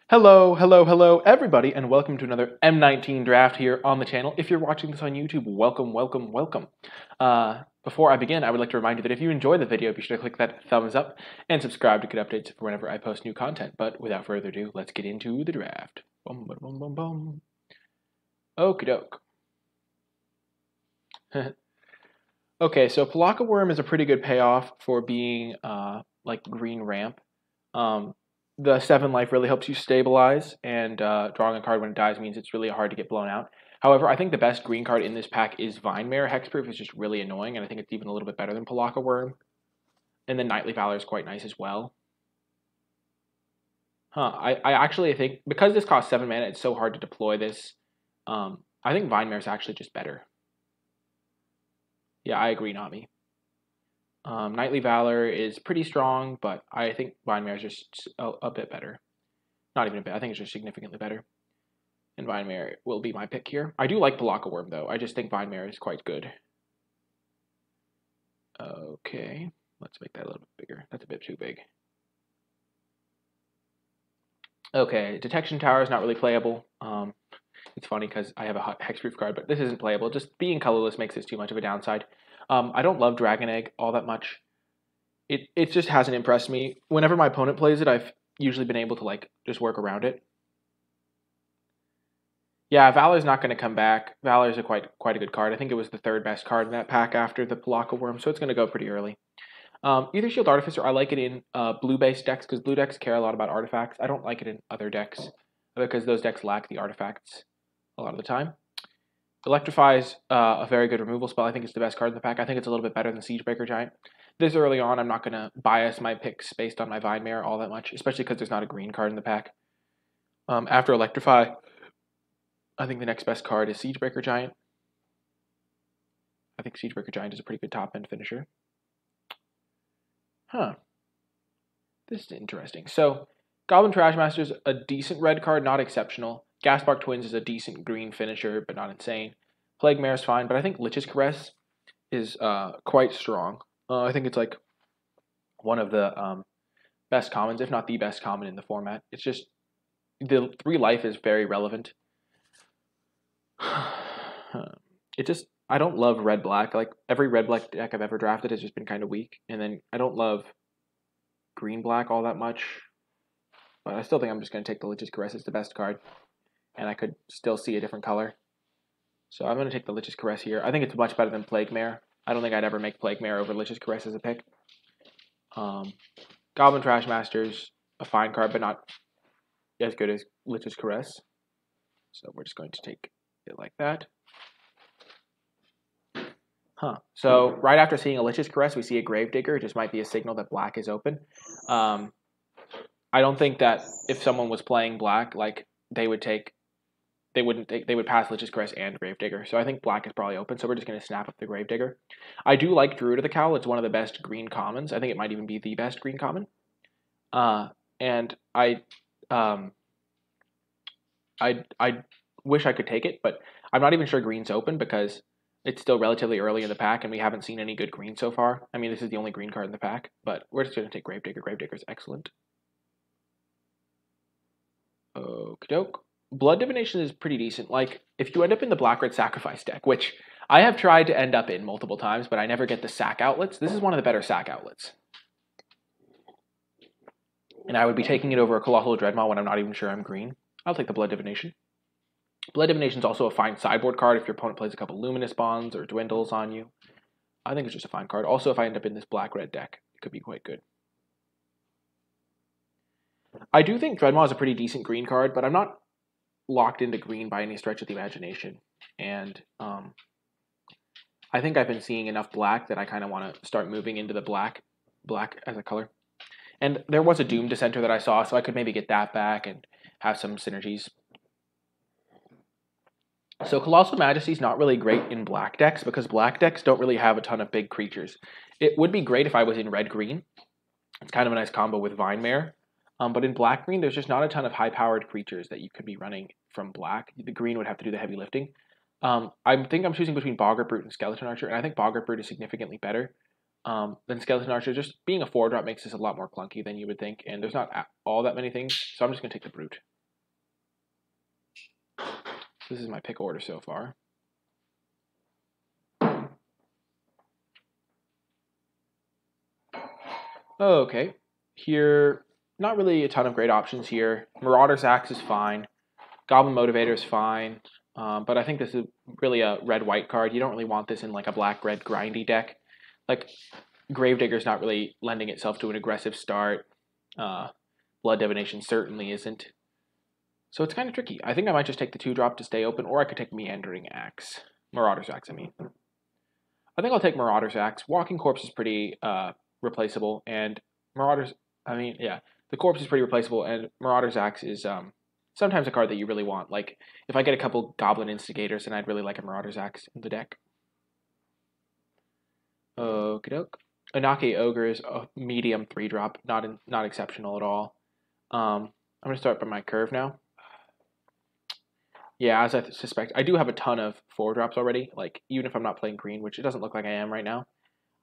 Hello, everybody, and welcome to another M19 draft here on the channel. If you're watching this on YouTube, welcome. Before I begin, I would like to remind you that if you enjoy the video, be sure to click that thumbs up and subscribe to get updates for whenever I post new content. But without further ado, let's get into the draft. Bum. Okie doke. Okay, so Palaka Worm is a pretty good payoff for being like green ramp. The 7 life really helps you stabilize, and drawing a card when it dies means it's really hard to get blown out. However, I think the best green card in this pack is Vinemare. Hexproof is just really annoying, and I think it's even a little bit better than Palaka Worm. And then Knightly Valor is quite nice as well. I actually think, because this costs 7 mana, it's so hard to deploy this. I think Vinemare is actually just better. Yeah, I agree, not me. Knightly Valor is pretty strong, but I think Vinemare is just a bit better. Not even a bit, I think it's just significantly better. And Vinemare will be my pick here. I do like Palaka Worm, though. I just think Vinemare is quite good. Okay, let's make that a little bit bigger. That's a bit too big. Okay, Detection Tower is not really playable. It's funny because I have a Hexproof card, but this isn't playable. Just being colorless makes this too much of a downside. I don't love Dragon Egg all that much. It just hasn't impressed me. Whenever my opponent plays it, I've usually been able to like just work around it. Yeah, Valor's not going to come back. Valor's quite a good card. I think it was the 3rd best card in that pack after the Palaka Worm, so it's going to go pretty early. Either Shield Artificer, I like it in blue-based decks because blue decks care a lot about artifacts. I don't like it in other decks because those decks lack the artifacts a lot of the time. Electrify is a very good removal spell. I think it's the best card in the pack. I think it's a little bit better than Siegebreaker Giant. This early on, I'm not going to bias my picks based on my Vinemare all that much, especially because there's not a green card in the pack. After Electrify, I think the next best card is Siegebreaker Giant. I think Siegebreaker Giant is a pretty good top-end finisher. This is interesting. So, Goblin Trashmaster is a decent red card, not exceptional. Gasbark Twins is a decent green finisher, but not insane. Plague Mare is fine, but I think Lich's Caress is quite strong. I think it's like one of the best commons, if not the best common in the format. It's just, the 3 life is very relevant. I don't love red-black. Like, every red-black deck I've ever drafted has just been kind of weak. And then I don't love green-black all that much. But I still think I'm just going to take the Lich's Caress as the best card. And I could still see a different color. So I'm going to take the Lich's Caress here. I think it's much better than Plague Mare. I don't think I'd ever make Plague Mare over Lich's Caress as a pick. Goblin Trashmaster's a fine card, but not as good as Lich's Caress. So we're just going to take it like that. So right after seeing a Lich's Caress, we see a Gravedigger. It just might be a signal that black is open. I don't think that if someone was playing black, like they would pass Lich's Caress and Gravedigger. So I think black is probably open. So we're just going to snap up the Gravedigger. I do like Druid of the Cowl. It's one of the best green commons. I think it might even be the best green common. And I wish I could take it, but I'm not even sure green's open because it's still relatively early in the pack, and we haven't seen any good green so far. I mean, this is the only green card in the pack, but we're just going to take Gravedigger. Gravedigger's excellent. Okie doke. Blood Divination is pretty decent. Like, if you end up in the Black-Red Sacrifice deck, which I have tried to end up in multiple times, but I never get the sack outlets, this is one of the better sack outlets. And I would be taking it over a Colossal Dreadmaw when I'm not even sure I'm green. I'll take the Blood Divination. Blood Divination is also a fine sideboard card if your opponent plays a couple Luminous Bonds or Dwindles on you. I think it's just a fine card. Also, if I end up in this black-red deck, it could be quite good. I do think Dreadmaw is a pretty decent green card, but I'm not locked into green by any stretch of the imagination. And I think I've been seeing enough black that I kind of want to start moving into the black as a color. And there was a Doom Dissenter that I saw, so I could maybe get that back and have some synergies. So Colossal Majesty is not really great in black decks because black decks don't really have a ton of big creatures. It would be great if I was in red-green. It's kind of a nice combo with Vinemare. But in black-green, there's just not a ton of high-powered creatures that you could be running from black. The green would have to do the heavy lifting. I think I'm choosing between Boggart Brute and Skeleton Archer, and I think Boggart Brute is significantly better than Skeleton Archer. Just being a 4-drop makes this a lot more clunky than you would think, and there's not all that many things, so I'm just going to take the Brute. This is my pick order so far. Okay, here, not really a ton of great options here. Marauder's Axe is fine. Goblin Motivator is fine. But I think this is really a red-white card. You don't really want this in like a black-red grindy deck. Like, Gravedigger's not really lending itself to an aggressive start. Blood Divination certainly isn't. So it's kind of tricky. I think I might just take the 2-drop to stay open, or I could take Meandering Axe. Marauder's Axe, I mean. I think I'll take Marauder's Axe. Walking Corpse is pretty replaceable, and Marauder's... I mean, yeah. The Corpse is pretty replaceable, and Marauder's Axe is sometimes a card that you really want. Like, if I get a couple Goblin Instigators, then I'd really like a Marauder's Axe in the deck. Okie doke. Anake Ogre is a medium 3-drop, not exceptional at all. I'm going to start by my curve now. Yeah, as I suspect, I do have a ton of 4-drops already, like, even if I'm not playing green, which it doesn't look like I am right now.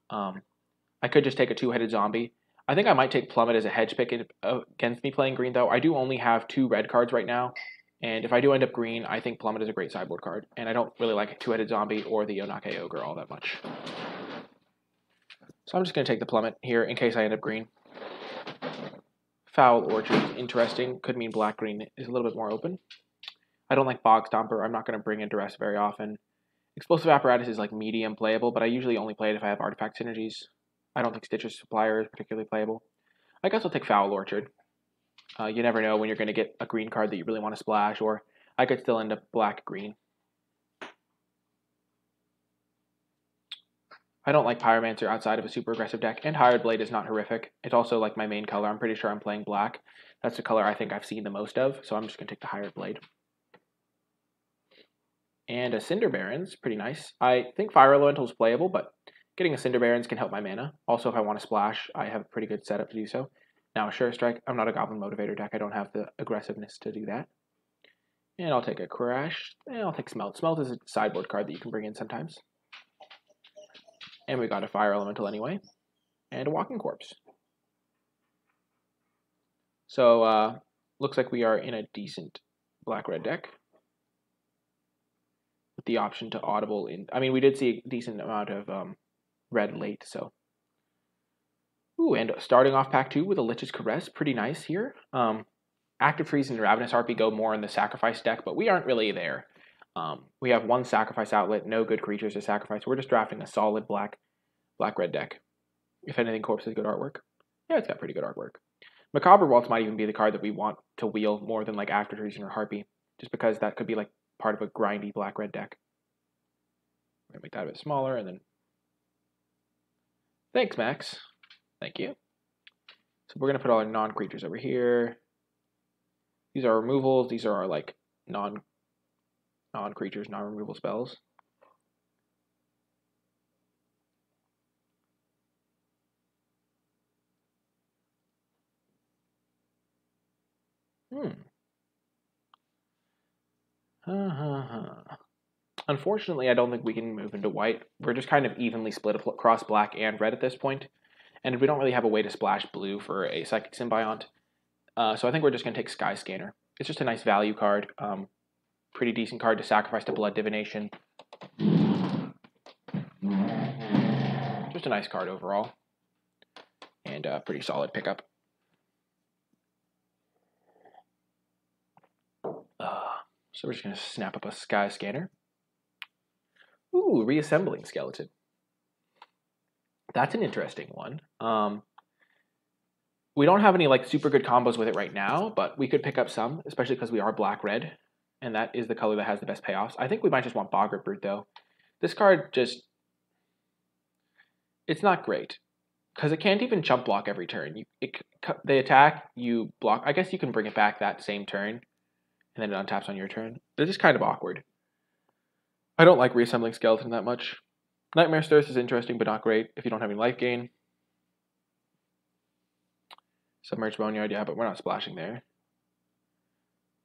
I could just take a 2-headed zombie. I think I might take Plummet as a hedge pick against me playing green, though. I do only have 2 red cards right now, and if I do end up green, I think Plummet is a great sideboard card, and I don't really like a 2-headed zombie or the Anake Ogre all that much. So I'm just going to take the Plummet here in case I end up green. Foul Orchard is interesting. Could mean black-green is a little bit more open. I don't like Bog Stomper. I'm not going to bring in Duress very often. Explosive Apparatus is like medium playable, but I usually only play it if I have artifact synergies. I don't think Stitcher's Supplier is particularly playable. I guess I'll take Foul Orchard. You never know when you're going to get a green card that you really want to splash, or I could still end up black-green. I don't like Pyromancer outside of a super aggressive deck, and Hired Blade is not horrific. It's also like my main color. I'm pretty sure I'm playing black. That's the color I think I've seen the most of, so I'm just going to take the Hired Blade. And a Cinder Baron's pretty nice. I think Fire Elemental is playable, but getting a Cinder Baron's can help my mana. Also, if I want to splash, I have a pretty good setup to do so. Now, Sure Strike, I'm not a Goblin Motivator deck. I don't have the aggressiveness to do that. And I'll take a Crash, and I'll take Smelt. Smelt is a sideboard card that you can bring in sometimes. And we got a Fire Elemental anyway. And a Walking Corpse. So, looks like we are in a decent black-red deck. With the option to audible in... I mean, we did see a decent amount of red late, so... Ooh, and starting off pack 2 with a Lich's Caress. Pretty nice here. Active Freeze and Ravenous Harpy go more in the sacrifice deck, but we aren't really there. We have 1 sacrifice outlet, no good creatures to sacrifice. We're just drafting a solid black-red deck. If anything, Corpse has good artwork. Yeah, it's got pretty good artwork. Macabre Waltz might even be the card that we want to wheel more than like Active Freeze or Harpy, just because that could be like part of a grindy black-red deck. We're going to make that a bit smaller, and then... Thanks, Max. Thank you. So we're going to put all our non-creatures over here. These are removals. These are our, like, non-creatures, non-removal spells. Unfortunately, I don't think we can move into white. We're just kind of evenly split across black and red at this point. And we don't really have a way to splash blue for a Psychic Symbiont. So I think we're just going to take Sky Scanner. It's just a nice value card. Pretty decent card to sacrifice to Blood Divination. Just a nice card overall. And a pretty solid pickup. So we're just going to snap up a Sky Scanner. Ooh, Reassembling Skeleton. That's an interesting one. We don't have any like super good combos with it right now, but we could pick up some, especially because we are black-red, and that is the color that has the best payoffs. I think we might just want Boggart Brute, though. This card just... It's not great, because it can't even chump block every turn. They attack, you block. I guess you can bring it back that same turn, and then it untaps on your turn. They're just kind of awkward. I don't like Reassembling Skeleton that much. Nightmare's Thirst is interesting, but not great if you don't have any life gain. Submerged Boneyard, yeah, but we're not splashing there.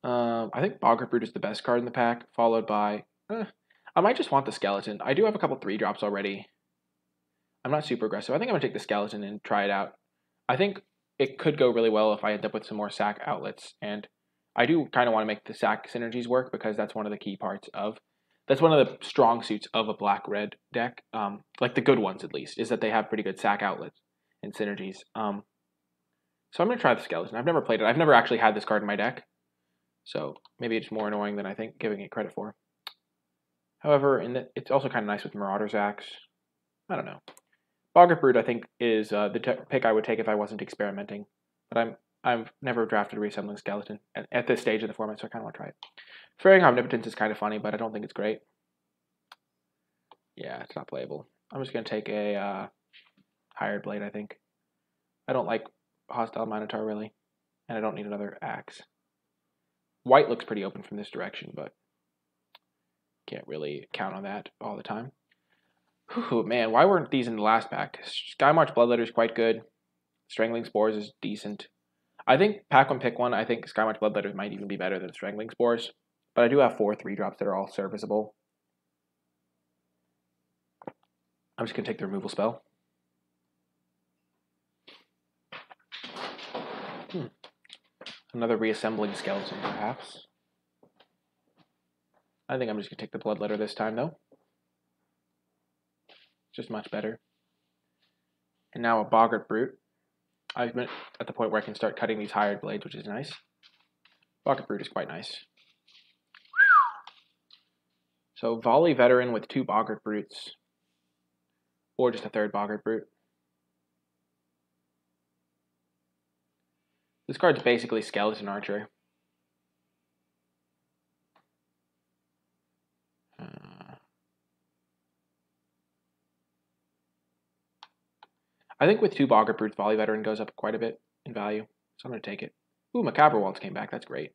I think Boggart Brute is the best card in the pack, followed by... I might just want the Skeleton. I do have a couple 3-drops already. I'm not super aggressive. I think I'm going to take the Skeleton and try it out. I think it could go really well if I end up with some more sack outlets, and I do kind of want to make the sack synergies work because that's one of the key parts of. That's one of the strong suits of a black-red deck, like the good ones at least, is that they have pretty good sack outlets and synergies. So I'm going to try the skeleton. I've never played it. I've never actually had this card in my deck, so maybe it's more annoying than I think giving it credit for. However, it's also kind of nice with Marauder's Axe. I don't know. Boggart Brute, I think, is the pick I would take if I wasn't experimenting. But I've never drafted a reassembling skeleton at this stage of the format, so I kind of want to try it. Fraying Omnipotence is kind of funny, but I don't think it's great. Yeah, it's not playable. I'm just going to take a Hired Blade, I think. I don't like Hostile Minotaur, really. And I don't need another axe. White looks pretty open from this direction, but can't really count on that all the time. Whew, man, why weren't these in the last pack? Skymarch Bloodletter is quite good. Strangling Spores is decent. I think pack one, pick one. I think Skymarch Bloodletter might even be better than Strangling Spores. But I do have 4 3-drops that are all serviceable. I'm just going to take the removal spell. Another reassembling skeleton, perhaps. I think I'm just going to take the Bloodletter this time, though. Just much better. And now a Boggart Brute. I've been at the point where I can start cutting these Hired Blades, which is nice. Boggart Brute is quite nice. So Volley Veteran with 2 Boggart Brutes. Or just a 3rd Boggart Brute. This card's basically Skeleton Archer. I think with 2 Boggart Brutes, Volley Veteran goes up quite a bit in value. So I'm going to take it. Ooh, Macabre Waltz came back. That's great.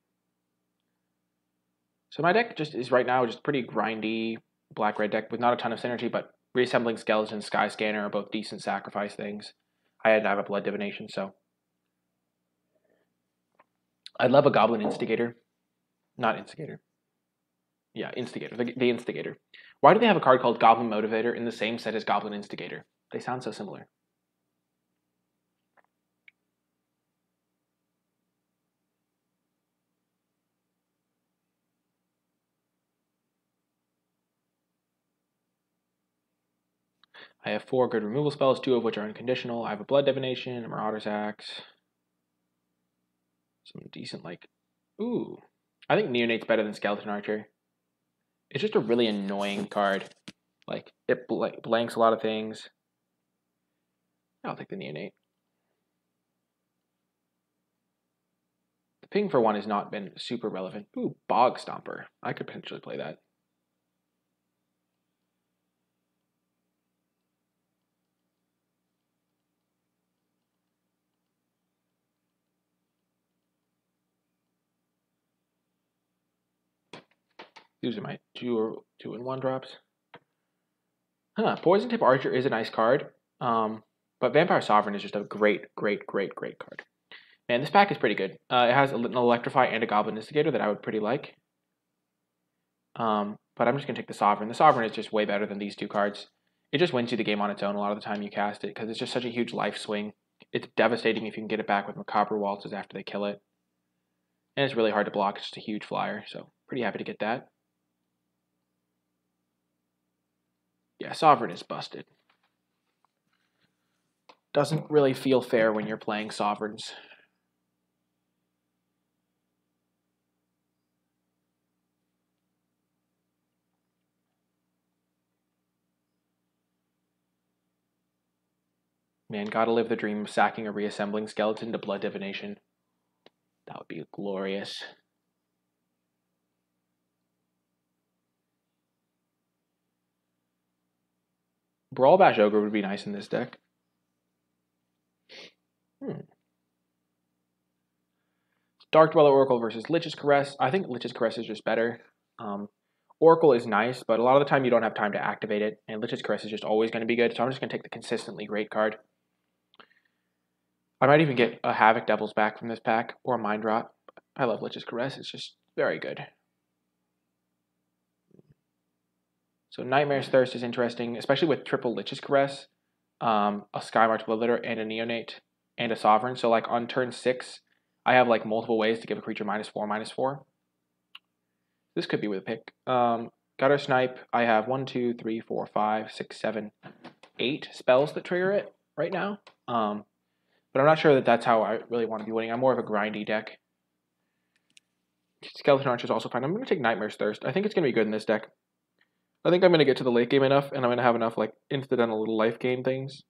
So my deck just is right now just pretty grindy black-red deck with not a ton of synergy, but Reassembling Skeleton, Sky Scanner are both decent sacrifice things. I had to have a Blood Divination, so. I'd love a Goblin Instigator. Not Instigator. Yeah, Instigator. The Instigator. Why do they have a card called Goblin Motivator in the same set as Goblin Instigator? They sound so similar. I have 4 good removal spells, 2 of which are unconditional. I have a Blood Divination, a Marauder's Axe. Some decent, like... Ooh. I think Neonate's better than Skeleton Archer. It's just a really annoying card. Like, it blanks a lot of things. I'll take the Neonate. The ping for 1 has not been super relevant. Ooh, Bog Stomper. I could potentially play that. These are my 2 and 1 drops. Huh, Poison Tip Archer is a nice card. But Vampire Sovereign is just a great card. Man, this pack is pretty good. It has an Electrify and a Goblin Instigator that I would pretty like. But I'm just going to take the Sovereign. The Sovereign is just way better than these 2 cards. It just wins you the game on its own a lot of the time you cast it, because it's just such a huge life swing. It's devastating if you can get it back with Macabre Waltzes after they kill it. And it's really hard to block. It's just a huge flyer, so pretty happy to get that. Yeah, Sovereign is busted. Doesn't really feel fair when you're playing Sovereigns. Man, gotta live the dream of sacking a reassembling skeleton to Blood Divination. That would be glorious. Brawl Bash Ogre would be nice in this deck. Dark Dweller Oracle versus Lich's Caress. I think Lich's Caress is just better. Oracle is nice, but a lot of the time you don't have time to activate it, and Lich's Caress is just always going to be good, so I'm just going to take the consistently great card. I might even get a Havoc Devils back from this pack, or a Mind Rot. I love Lich's Caress, it's just very good. So Nightmare's Thirst is interesting, especially with triple Lich's Caress, a Skymarch Bloodletter, and a Neonate, and a Sovereign. So like on turn 6, I have like multiple ways to give a creature -4/-4. This could be with a pick. Gutter Snipe, I have 1, 2, 3, 4, 5, 6, 7, 8 spells that trigger it right now. But I'm not sure that that's how I really want to be winning. I'm more of a grindy deck. Skeleton Archer is also fine. I'm going to take Nightmare's Thirst. I think it's going to be good in this deck. I think I'm going to get to the late game enough, and I'm going to have enough like incidental little life gain things.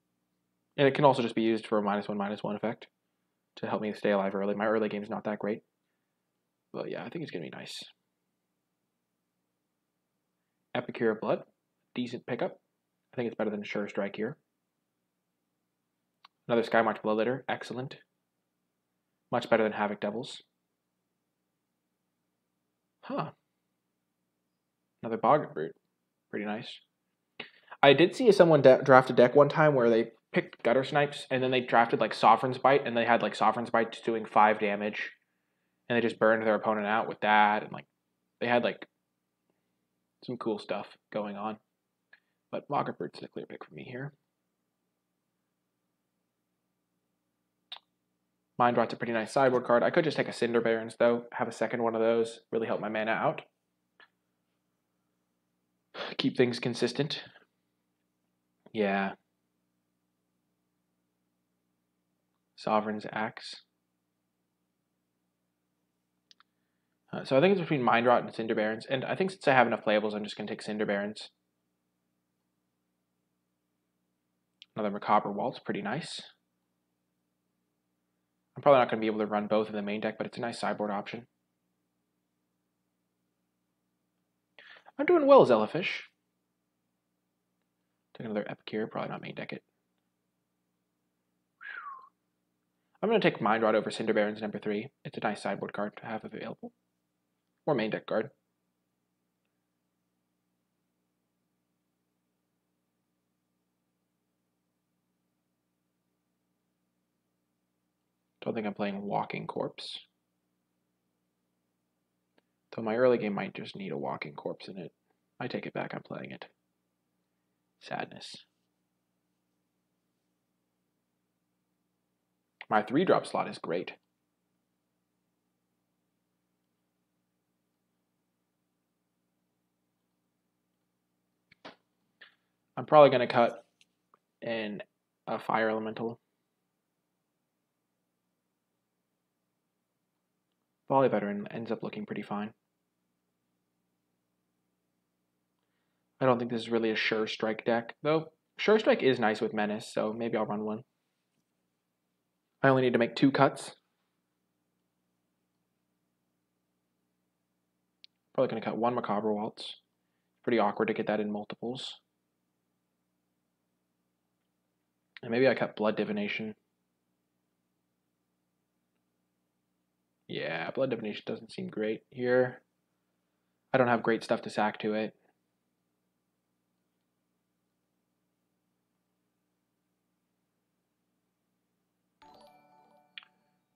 And it can also just be used for a -1/-1 effect to help me stay alive early. My early game is not that great. But yeah, I think it's going to be nice. Epicure of Blood, decent pickup. I think it's better than Sure Strike here. Another Skymarch Bloodletter, excellent. Much better than Havoc Devils. Huh. Another Boggart Brute, pretty nice. I did see someone draft a deck one time where they picked Gutter Snipes and then they drafted like Sovereign's Bite and they had like Sovereign's Bite doing 5 damage and they just burned their opponent out with that and like they had like some cool stuff going on. But Boggart Brute's a clear pick for me here. Mind Rot's a pretty nice sideboard card. I could just take a Cinder Barons though, have a second one of those, really help my mana out. Keep things consistent. Yeah. Sovereign's Axe. So I think it's between Mind Rot and Cinder Barons, and I think since I have enough playables, I'm just going to take Cinder Barons. Another Macabre Waltz, pretty nice. I'm probably not going to be able to run both in the main deck, but it's a nice sideboard option. I'm doing well, Zellifish. Take another Epicure, probably not main deck it. I'm going to take Mind Rot over Cinder Barons number 3. It's a nice sideboard card to have available. Or main deck card. Don't think I'm playing Walking Corpse. Though my early game might just need a Walking Corpse in it. I take it back, I'm playing it. Sadness. My 3-drop slot is great. I'm probably going to cut in a Fire Elemental. Volley Veteran ends up looking pretty fine. I don't think this is really a Sure Strike deck, though. Sure Strike is nice with Menace, so maybe I'll run one. I only need to make 2 cuts. Probably going to cut 1 Macabre Waltz. Pretty awkward to get that in multiples. And maybe I cut Blood Divination. Yeah, Blood Divination doesn't seem great here. I don't have great stuff to sack to it.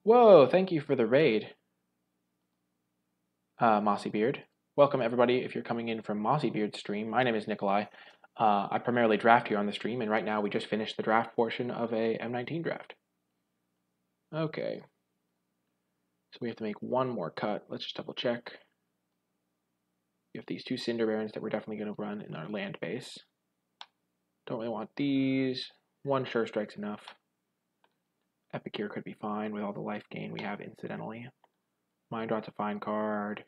Whoa, thank you for the raid, Mossy Beard. Welcome everybody if you're coming in from Mossy Beard's stream. My name is Nikolai. I primarily draft here on the stream, and right now we just finished the draft portion of a M19 draft. Okay. So we have to make 1 more cut. Let's just double check. We have these 2 Cinder Barons that we're definitely going to run in our land base. Don't really want these. 1 Sure Strike's enough. Epicure could be fine with all the life gain we have incidentally. Mind Rot's a fine card.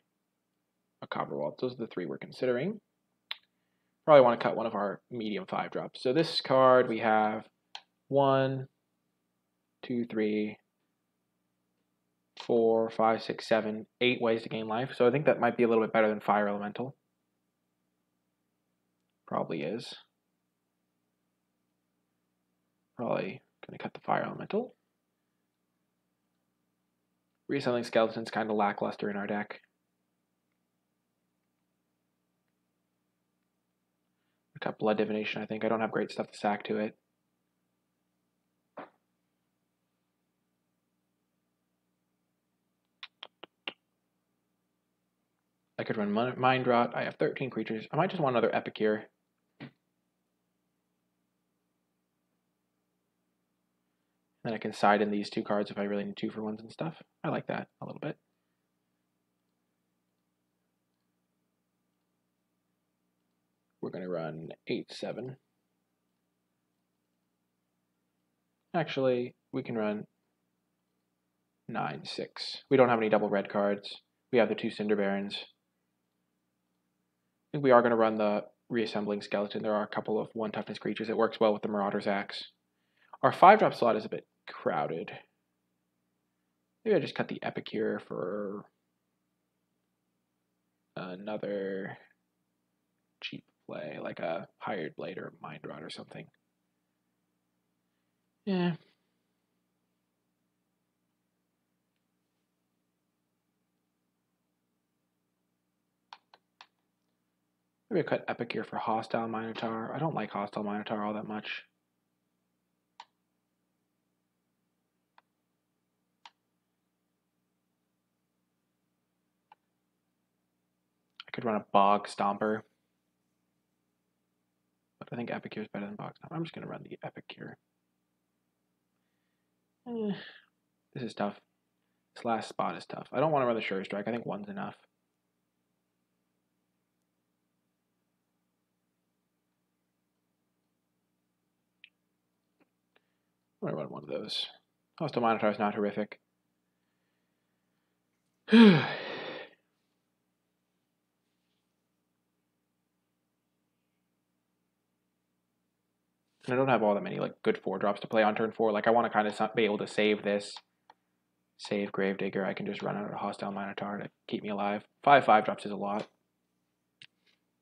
Macabre Waltz. Those are the 3 we're considering. Probably want to cut one of our medium 5-drops. So this card we have 1, 2, 3, 4, 5, 6, 7, 8 ways to gain life. So I think that might be a little bit better than Fire Elemental. Probably is. Probably going to cut the Fire Elemental. Reselling Skeleton's kind of lackluster in our deck. I cut Blood Divination, I think. I don't have great stuff to sack to it. I could run Mind Rot. I have 13 creatures. I might just want another Epicure. Then I can side in these 2 cards if I really need 2-for-1s and stuff. I like that a little bit. We're going to run 8-7. Actually, we can run 9-6. We don't have any double red cards. We have the 2 Cinder Barons. I think we are going to run the Reassembling Skeleton. There are a couple of 1 toughness creatures. It works well with the Marauder's Axe. Our 5-drop slot is a bit crowded. Maybe I just cut the Epicure for another cheap play, like a Hired Blade or Mind Rot or something. Yeah. Maybe I cut Epicure for Hostile Minotaur. I don't like Hostile Minotaur all that much. I could run a Bog Stomper. But I think Epicure is better than Bog Stomper. I'm just going to run the Epicure. This is tough. This last spot is tough. I don't want to run the Sure Strike. I think 1's enough. I'm going to run one of those. Hostile Minotaur is not horrific. And I don't have all that many like good 4-drops to play on turn 4. Like I want to kind of be able to save this. Save Gravedigger. I can just run out a Hostile Minotaur to keep me alive. 5 5-drops is a lot.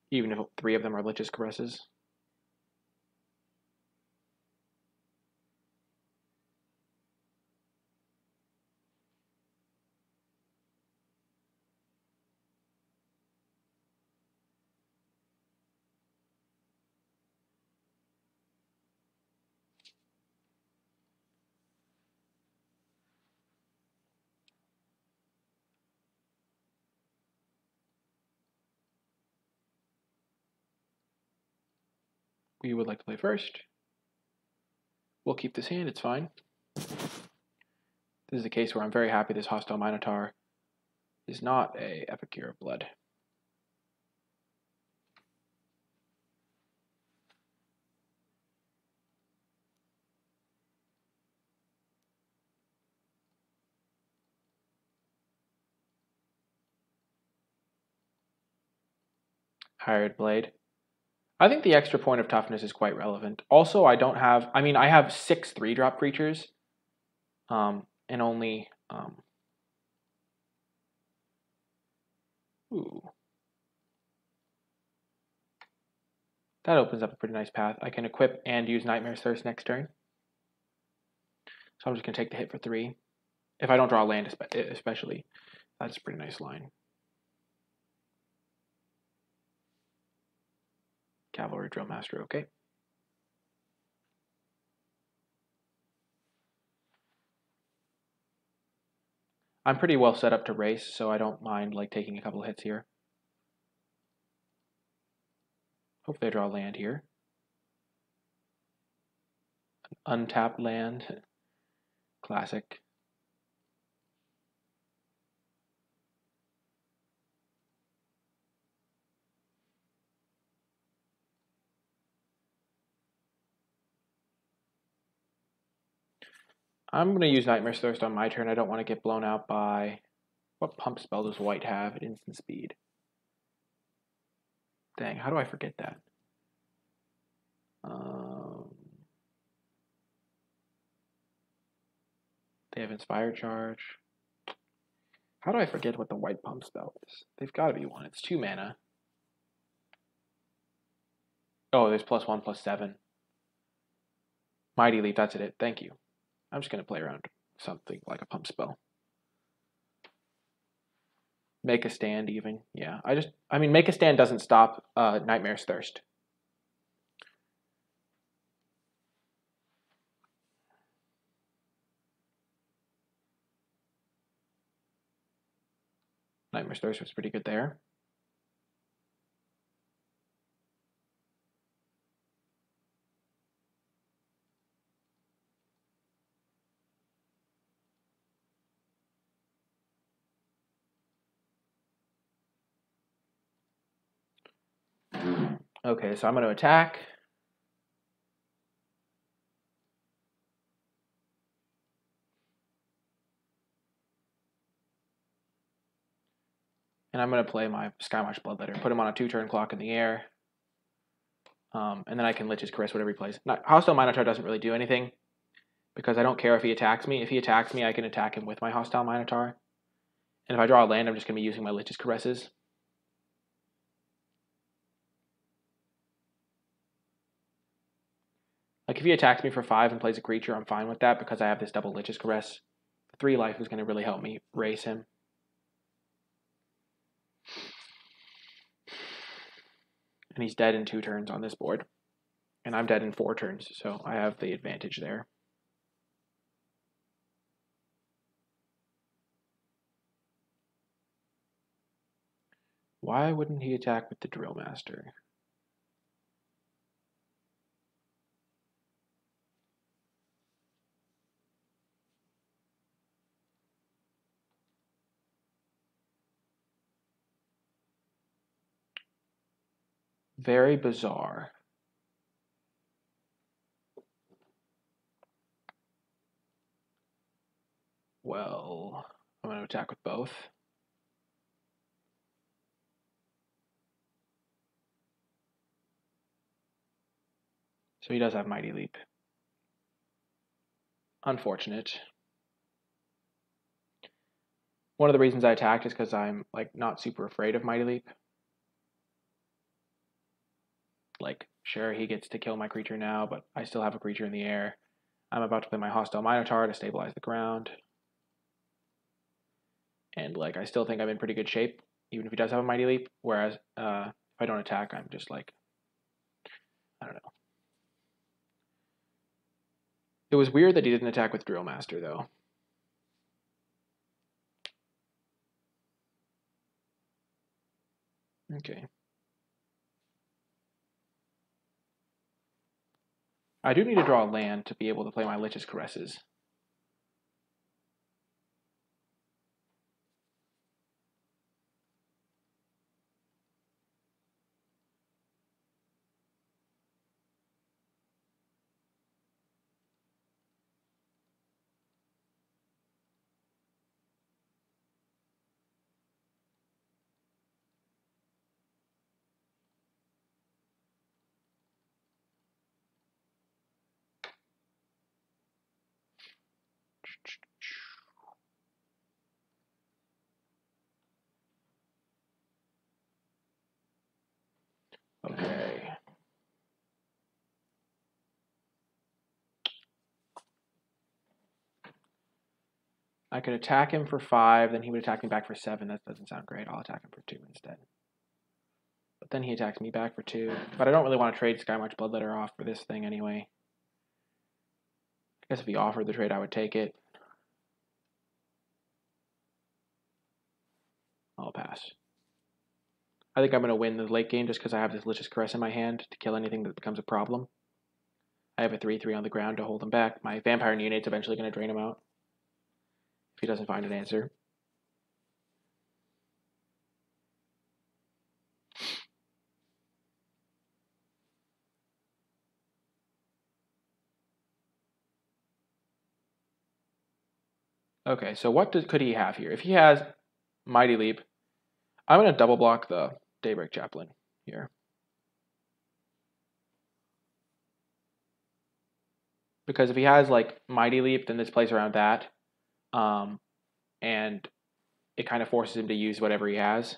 Even if 3 of them are Lich's Caresses. We would like to play first. We'll keep this hand, it's fine. This is a case where I'm very happy this Hostile Minotaur is not a Epicure of Blood. Hired Blade. I think the extra point of toughness is quite relevant. Also, I don't have, I mean, I have 6 3-drop creatures, and only, ooh. That opens up a pretty nice path. I can equip and use Nightmare's Thirst next turn. So I'm just going to take the hit for 3. If I don't draw land, especially, that's a pretty nice line. Cavalry Drill Master, okay. I'm pretty well set up to race, so I don't mind like taking a couple of hits here. Hopefully I draw land here. An untapped land. Classic. I'm going to use Nightmare's Thirst on my turn. I don't want to get blown out by... What pump spell does white have at instant speed? Dang, how do I forget that? They have Inspired Charge. How do I forget what the white pump spell is? They've got to be one. It's 2 mana. Oh, there's +1, +7. Mighty Leap, that's it. Thank you. I'm just going to play around something like a pump spell. Make a Stand even. Yeah, I mean, Make a Stand doesn't stop Nightmare's Thirst. Nightmare's Thirst was pretty good there. Okay, so I'm going to attack. And I'm going to play my Skymarch Bloodletter, put him on a 2-turn clock in the air. And then I can Lich's Caress whatever he plays. Hostile Minotaur doesn't really do anything because I don't care if he attacks me. If he attacks me, I can attack him with my Hostile Minotaur. And if I draw a land, I'm just going to be using my Lich's Caresses. Like if he attacks me for 5 and plays a creature, I'm fine with that because I have this double Lich's Caress. 3 life is going to really help me race him. And he's dead in 2 turns on this board. And I'm dead in 4 turns, so I have the advantage there. Why wouldn't he attack with the Drill Master? Very bizarre. Well, I'm going to attack with both. So he does have Mighty Leap. Unfortunate. One of the reasons I attacked is because I'm like not super afraid of Mighty Leap. Like, sure, he gets to kill my creature now, but I still have a creature in the air. I'm about to play my Hostile Minotaur to stabilize the ground. And like, I still think I'm in pretty good shape, even if he does have a Mighty Leap. Whereas, if I don't attack, I'm just like, I don't know. It was weird that he didn't attack with Drill Master, though. Okay. I do need to draw a land to be able to play my Lich's Caresses. Okay. I could attack him for 5, then he would attack me back for 7. That doesn't sound great. I'll attack him for 2 instead. But then he attacks me back for 2. But I don't really want to trade Skymarch Bloodletter off for this thing anyway. I guess if he offered the trade, I would take it. I'll pass. I think I'm going to win the late game just because I have this Lich's Caress in my hand to kill anything that becomes a problem. I have a 3/3 on the ground to hold him back. My Vampire Neonate's eventually going to drain him out if he doesn't find an answer. Okay, so what could he have here? If he has Mighty Leap, I'm going to double block the Daybreak Chaplain here. Because if he has like Mighty Leap, then this plays around that. And it kind of forces him to use whatever he has.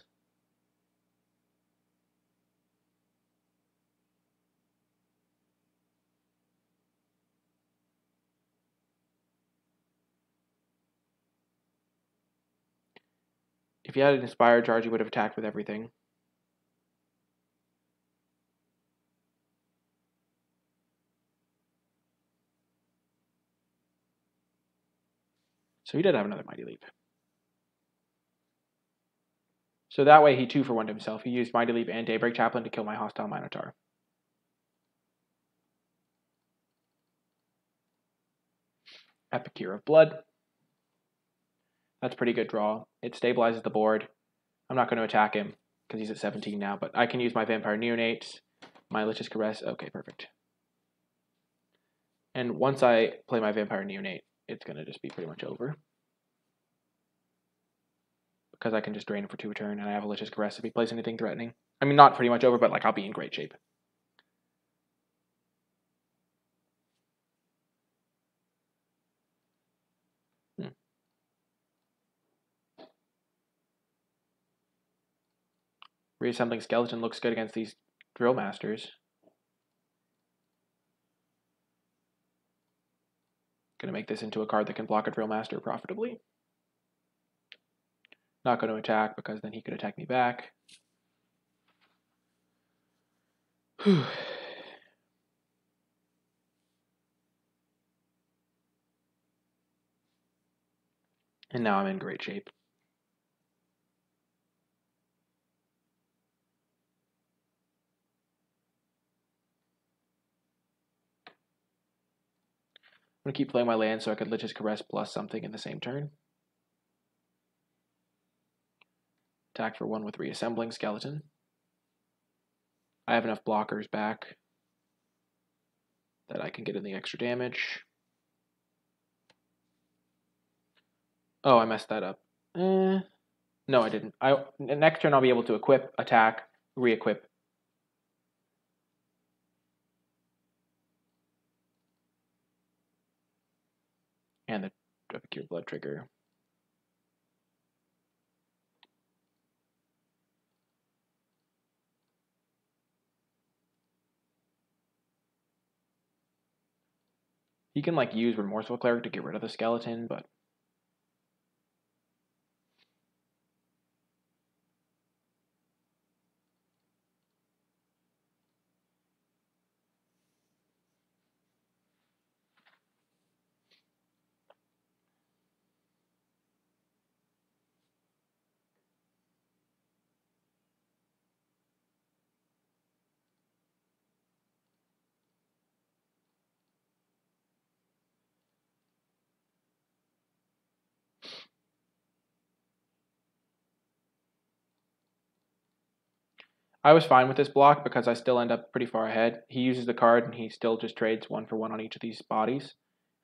If he had an Inspired Charge, he would have attacked with everything. So he did have another Mighty Leap. So that way he 2-for-1'd himself. He used Mighty Leap and Daybreak Chaplain to kill my Hostile Minotaur. Epicure of Blood. That's a pretty good draw. It stabilizes the board. I'm not going to attack him because he's at 17 now, but I can use my Vampire Neonates My Lich's Caress. Okay, perfect. And once I play my Vampire Neonate, it's going to just be pretty much over. Because I can just drain it for 2 a turn, and I have a Lich's Caress if he plays anything threatening. I mean, not pretty much over, but like I'll be in great shape. Reassembling Skeleton looks good against these Drill Masters. Going to make this into a card that can block a Drill Master profitably. Not going to attack because then he could attack me back. Whew. And now I'm in great shape. I'm going to keep playing my land so I could Lich's Caress plus something in the same turn. Attack for 1 with Reassembling Skeleton. I have enough blockers back that I can get in the extra damage. Oh, I messed that up. No, I didn't. Next turn I'll be able to equip, attack, re-equip. And the Epicure Blood trigger. He can like use Remorseful Cleric to get rid of the skeleton, but I was fine with this block because I still end up pretty far ahead. He uses the card and he still just trades 1 for 1 on each of these bodies.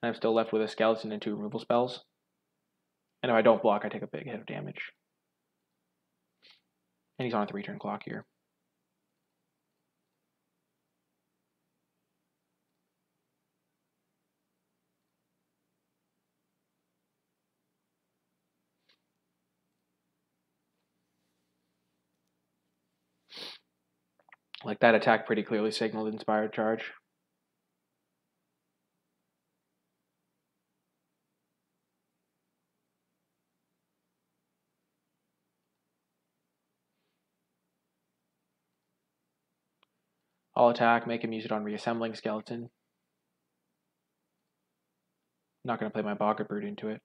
And I'm still left with a skeleton and 2 removal spells. And if I don't block, I take a big hit of damage. And he's on a 3-turn clock here. Like that attack pretty clearly signaled Inspired Charge. I'll attack, make him use it on Reassembling Skeleton. Not going to play my Boggart Brute into it.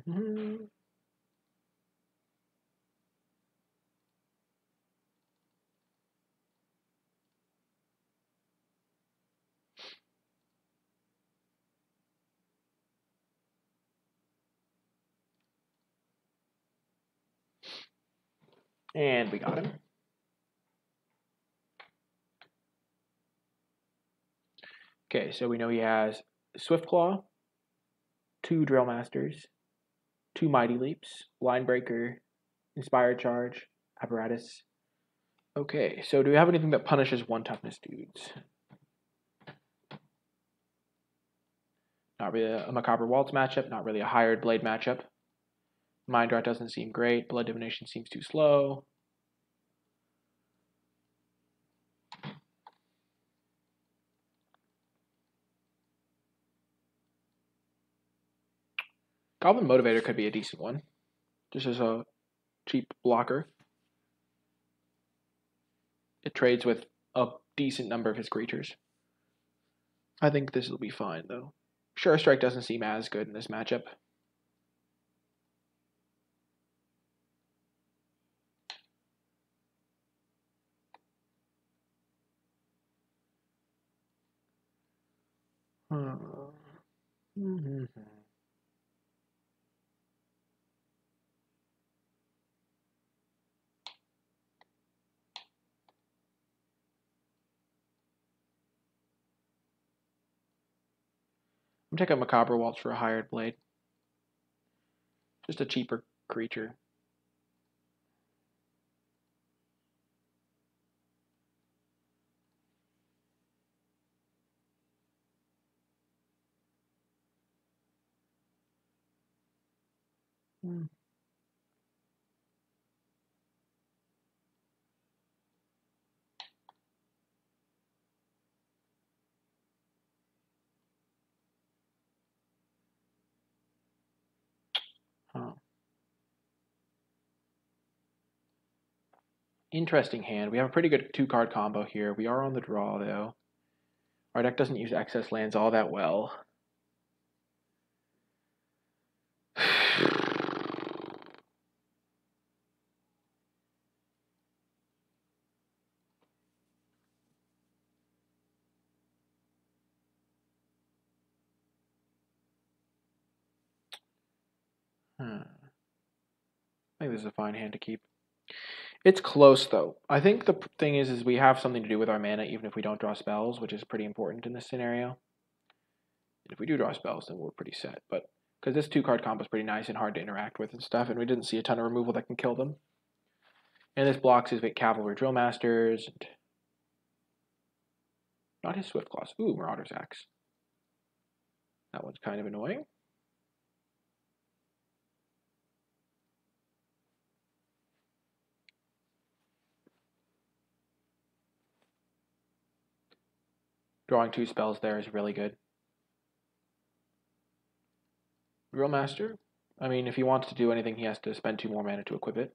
Mm-hmm. And we got him. Okay, so we know he has Swift Claw, 2 Drill Masters, 2 Mighty Leaps, Line Breaker, Inspired Charge, Apparatus. Okay, so do we have anything that punishes 1 toughness dudes? Not really a Macabre Waltz matchup, not really a Hired Blade matchup. Mind Rot doesn't seem great. Blood Divination seems too slow. Goblin Motivator could be a decent one. Just as a cheap blocker. It trades with a decent number of his creatures. I think this will be fine, though. Sure Strike doesn't seem as good in this matchup. I'm taking Macabre Waltz for a Hired Blade. Just a cheaper creature. Huh. Interesting hand. We have a pretty good 2-card combo here. We are on the draw, though. Our deck doesn't use excess lands all that well. I think this is a fine hand to keep. It's close, though. I think the thing is we have something to do with our mana, even if we don't draw spells, which is pretty important in this scenario. And if we do draw spells, then we're pretty set. But because this 2-card combo is pretty nice and hard to interact with and stuff, and we didn't see a ton of removal that can kill them. And this blocks his Cavalry Drill Masters. And not his Swift Claws. Ooh, Marauder's Axe. That one's kind of annoying. Drawing 2 spells there is really good. Drill Master. I mean, if he wants to do anything, he has to spend 2 more mana to equip it.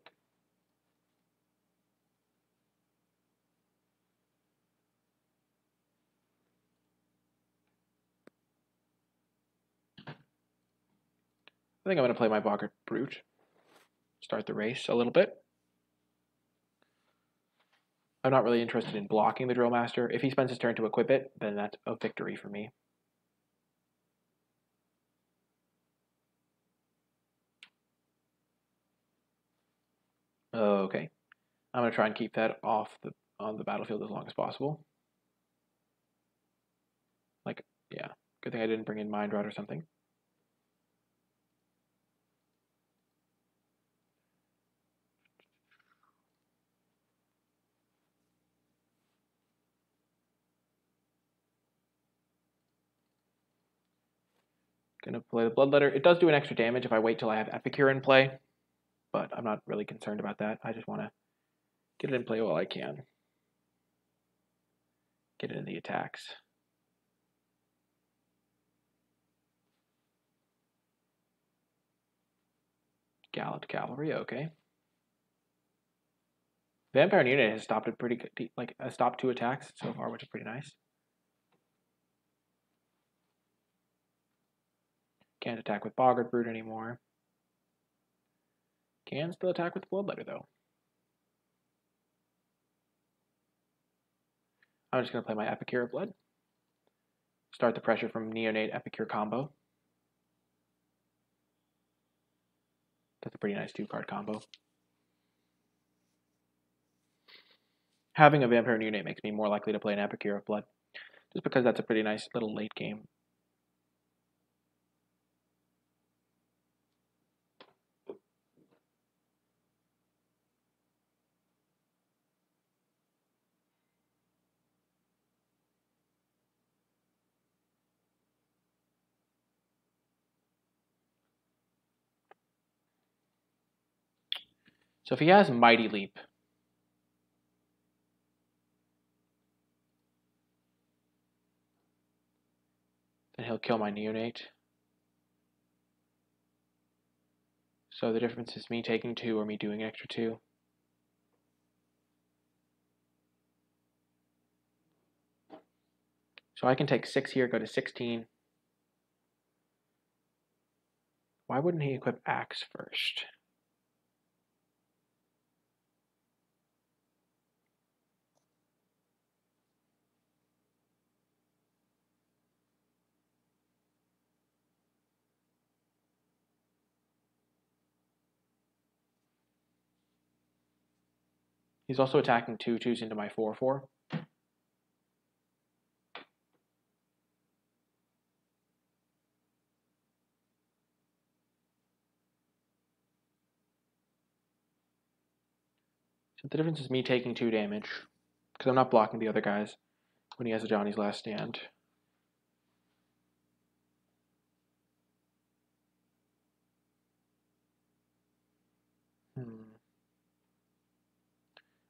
I think I'm going to play my Boggart Brute. Start the race a little bit. I'm not really interested in blocking the Drill Master. If he spends his turn to equip it, then that's a victory for me. Okay. I'm going to try and keep that on the battlefield as long as possible. Like, yeah. Good thing I didn't bring in Mind Rot or something. Gonna play the Bloodletter. It does do an extra damage if I wait till I have Epicure in play, but I'm not really concerned about that. I just want to get it in play while I can. Get it in the attacks. Gallant Cavalry, okay. Vampire Unit has stopped it pretty good, like has stopped 2 attacks so far, which is pretty nice. Can't attack with Boggart Brute anymore. Can still attack with Bloodletter though. I'm just gonna play my Epicure of Blood. Start the pressure from Neonate Epicure combo. That's a pretty nice 2-card combo. Having a Vampire Unit makes me more likely to play an Epicure of Blood, just because that's a pretty nice little late game. So if he has Mighty Leap, then he'll kill my Neonate. So the difference is me taking 2 or me doing an extra 2. So I can take 6 here, go to 16. Why wouldn't he equip axe first? He's also attacking 2/2s into my 4/4. So the difference is me taking 2 damage, because I'm not blocking the other guys when he has a Johnny's Last Stand.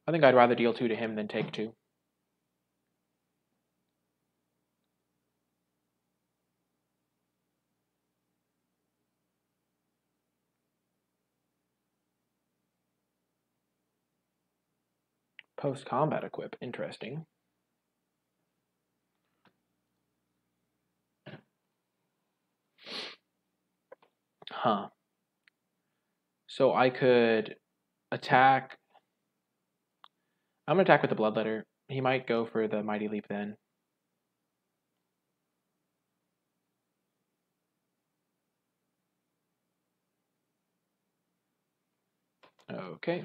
I think I'd rather deal 2 to him than take 2. Post-combat equip, interesting. Huh. So I could attack. I'm going to attack with the Bloodletter. He might go for the Mighty Leap then. Okay.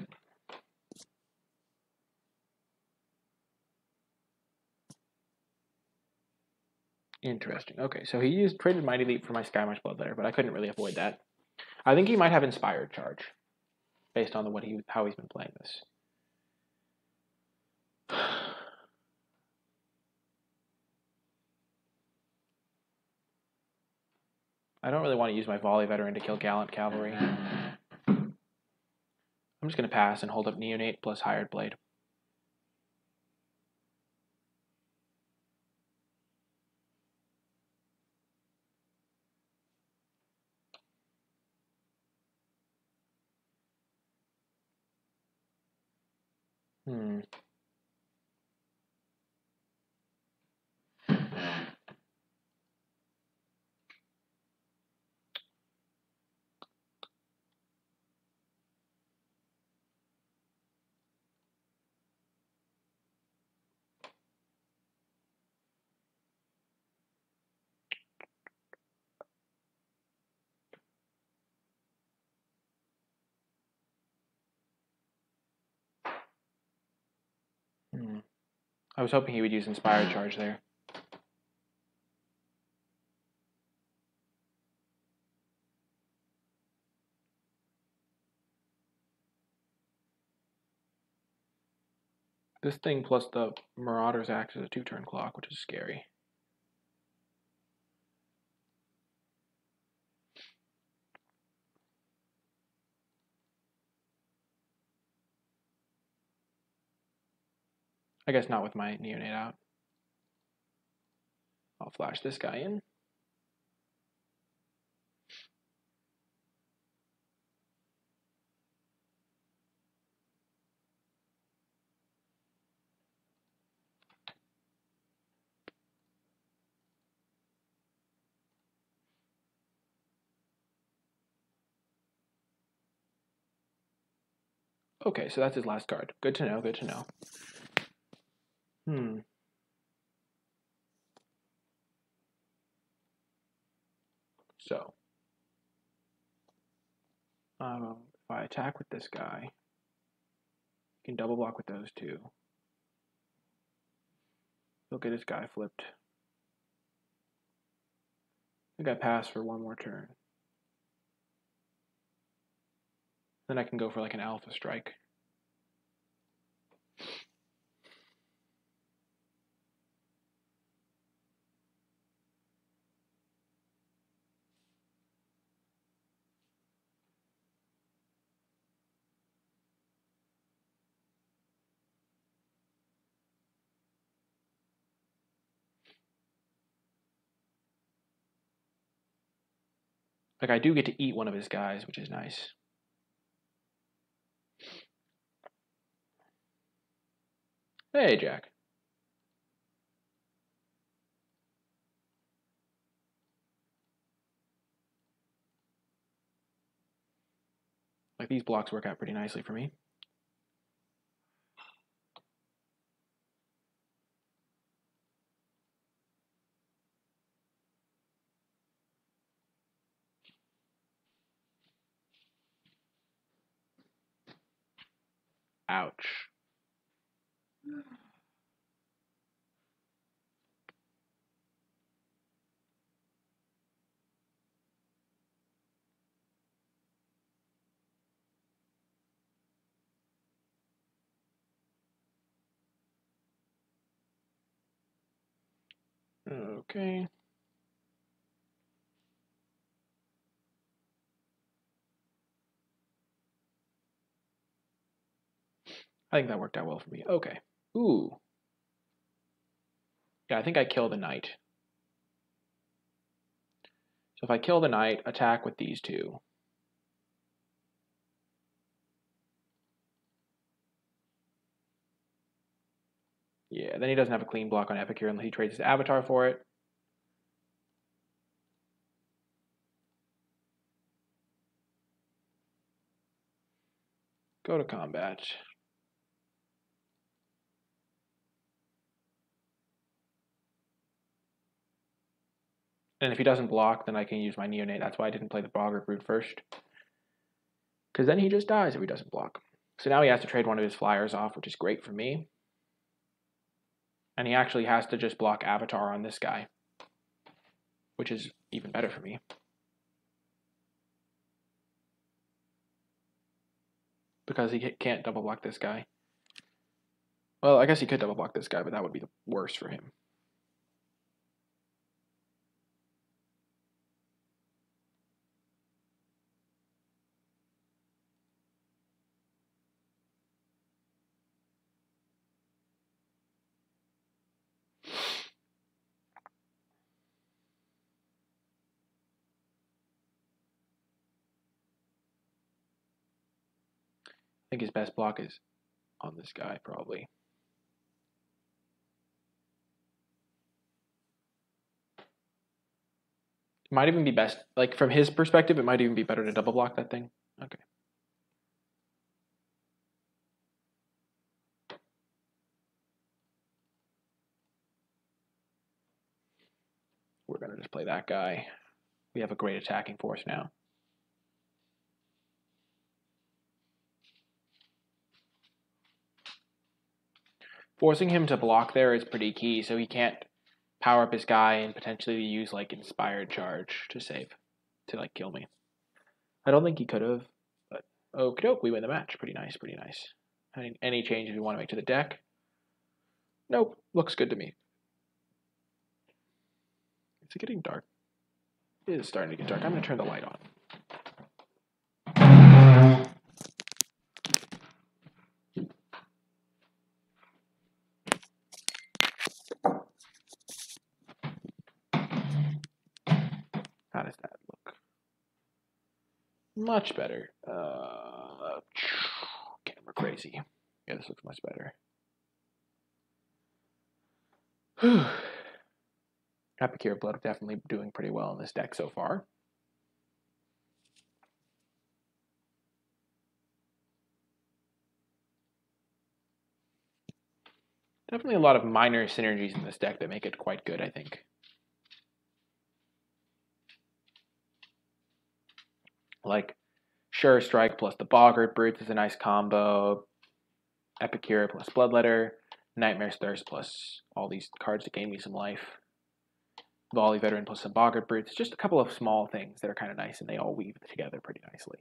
Interesting. Okay, so he traded Mighty Leap for my Skymarch Bloodletter, but I couldn't really avoid that. I think he might have Inspired Charge, based on how he's been playing this. I don't really want to use my Volley Veteran to kill Gallant Cavalry. I'm just going to pass and hold up Neonate plus Hired Blade. I was hoping he would use Inspired Charge there. This thing plus the Marauder's Axe is a 2-turn clock, which is scary. I guess not with my Neonate out. I'll flash this guy in. Okay, so that's his last card. Good to know, good to know. So, if I attack with this guy, he can double block with those two. He'll get his guy flipped. I think I pass for one more turn. Then I can go for like an Alpha Strike. Like I do get to eat one of his guys, which is nice. Hey, Jack. Like, these blocks work out pretty nicely for me. Ouch. Okay. I think that worked out well for me. Okay. Ooh. Yeah, I think I kill the knight. So if I kill the knight, attack with these two. Yeah, then he doesn't have a clean block on Epicure unless he trades his avatar for it. Go to combat. And if he doesn't block, then I can use my Neonate. That's why I didn't play the Boggart Brute first. Because then he just dies if he doesn't block. So now he has to trade one of his flyers off, which is great for me. And he actually has to just block Avatar on this guy, which is even better for me. Because he can't double block this guy. Well, I guess he could double block this guy, but that would be the worst for him. I think his best block is on this guy, probably. It might even be best, like from his perspective, it might even be better to double block that thing. Okay. We're going to just play that guy. We have a great attacking force now. Forcing him to block there is pretty key, so he can't power up his guy and potentially use like Inspired Charge to save, to like kill me. I don't think he could have, but okie doke, we win the match. Pretty nice, pretty nice. Any changes we want to make to the deck? Nope, looks good to me. Is it getting dark? It is starting to get dark. I'm going to turn the light on. How does that look? Much better. Camera crazy. Yeah, this looks much better. Epicure Blood definitely doing pretty well in this deck so far. Definitely a lot of minor synergies in this deck that make it quite good, I think. Like, Sure Strike plus the Boggart Brutes is a nice combo. Epicure plus Bloodletter. Nightmare's Thirst plus all these cards that gain me some life. Volley Veteran plus some Boggart Brutes. Just a couple of small things that are kind of nice, and they all weave together pretty nicely.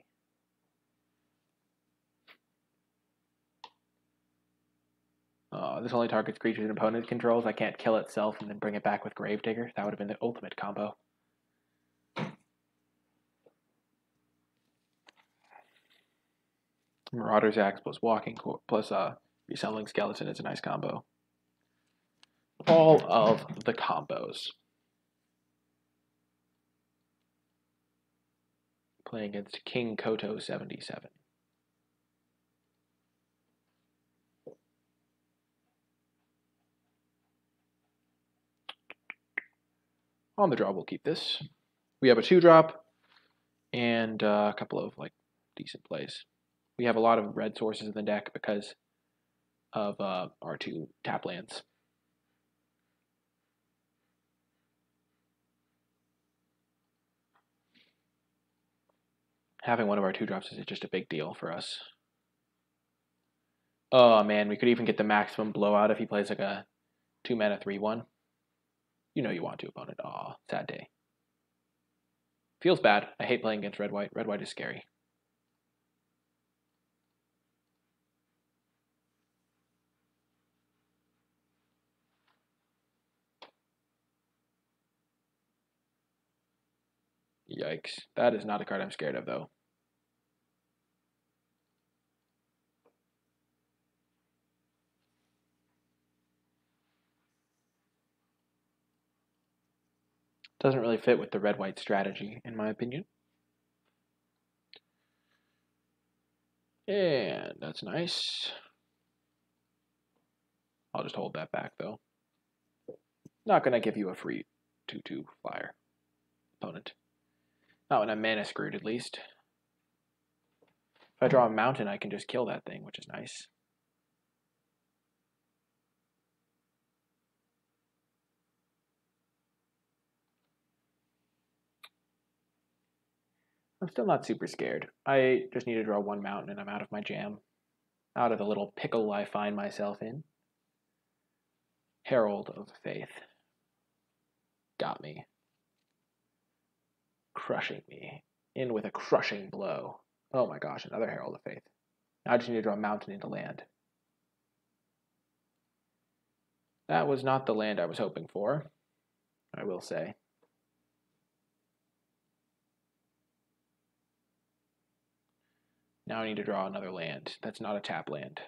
This only targets creatures an opponent controls. I can't kill itself and then bring it back with Gravedigger. That would have been the ultimate combo. Marauder's Axe plus Walking plus Reselling Skeleton is a nice combo. All of the combos. Playing against King Koto 77. On the draw, we'll keep this. We have a 2-drop and a couple of like decent plays. We have a lot of red sources in the deck because of our 2 tap lands. Having one of our 2-drops is just a big deal for us. Oh man, we could even get the maximum blowout if he plays like a 2-mana 3/1. You know you want to, opponent. Aw, sad day. Feels bad. I hate playing against red-white. Red-white is scary. Yikes. That is not a card I'm scared of, though. Doesn't really fit with the red-white strategy, in my opinion. And that's nice. I'll just hold that back, though. Not going to give you a free 2/2 flyer, opponent. Not when I'm mana screwed, at least. If I draw a mountain, I can just kill that thing, which is nice. I'm still not super scared. I just need to draw 1 mountain and I'm out of my jam. Out of the little pickle I find myself in. Herald of Faith. Got me. Crushing me. In with a crushing blow. Oh my gosh, another Herald of Faith. Now I just need to draw a mountain into land. That was not the land I was hoping for, I will say. Now I need to draw another land. That's not a tap land.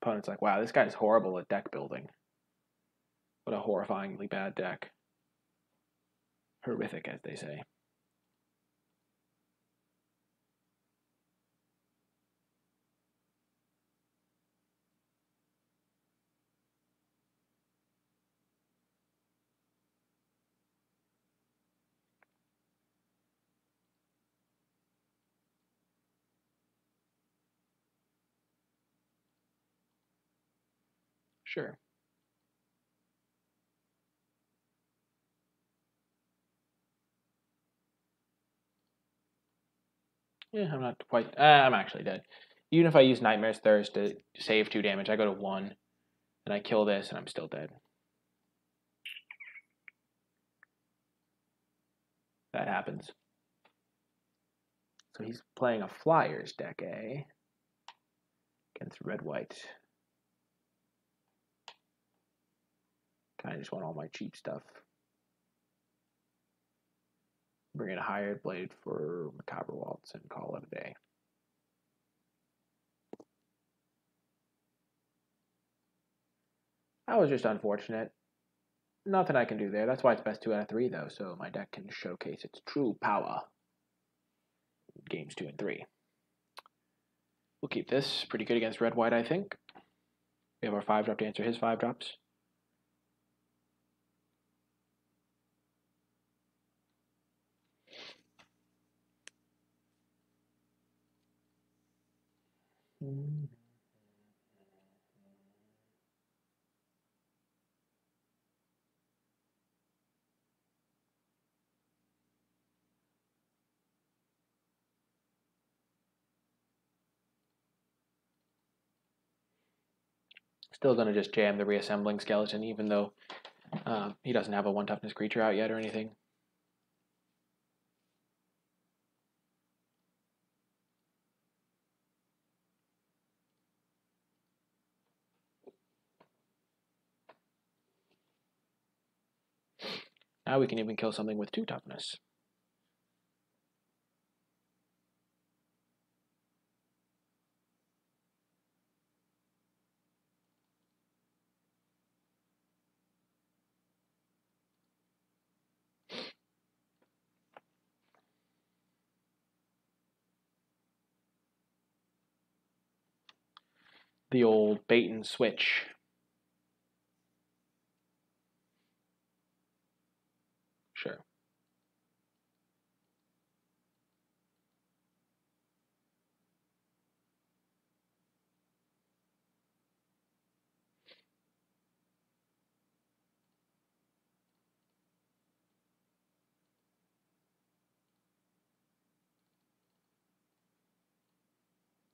Opponent's like, wow, this guy's horrible at deck building. What a horrifyingly bad deck. Horrific, as they say. Sure. Yeah, I'm not quite... I'm actually dead. Even if I use Nightmare's Thirst to save 2 damage, I go to 1, and I kill this, and I'm still dead. That happens. So he's playing a Flyers deck, eh? Against red-white. Kind of just want all my cheap stuff. Bring in a Hired Blade for Macabre Waltz and call it a day. That was just unfortunate. Nothing I can do there. That's why it's best 2 out of 3, though, so my deck can showcase its true power. Games 2 and 3. We'll keep this. Pretty good against red-white, I think. We have our 5-drop to answer his 5-drops. Still going to just jam the Reassembling Skeleton, even though he doesn't have a 1-toughness creature out yet or anything. Now we can even kill something with 2 toughness. The old bait and switch. Sure.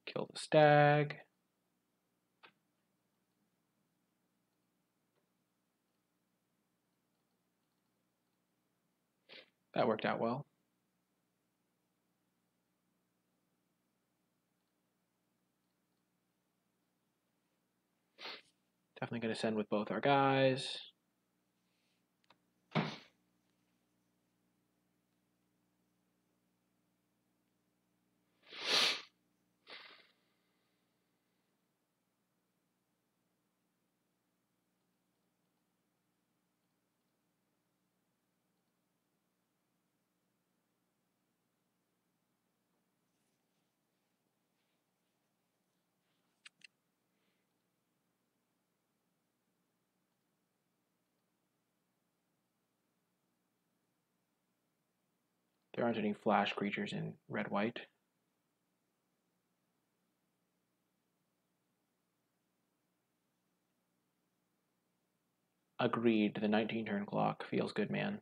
Kill the stag. That worked out well. Definitely going to send with both our guys. There aren't any flash creatures in red-white. Agreed. The 19-turn clock feels good, man.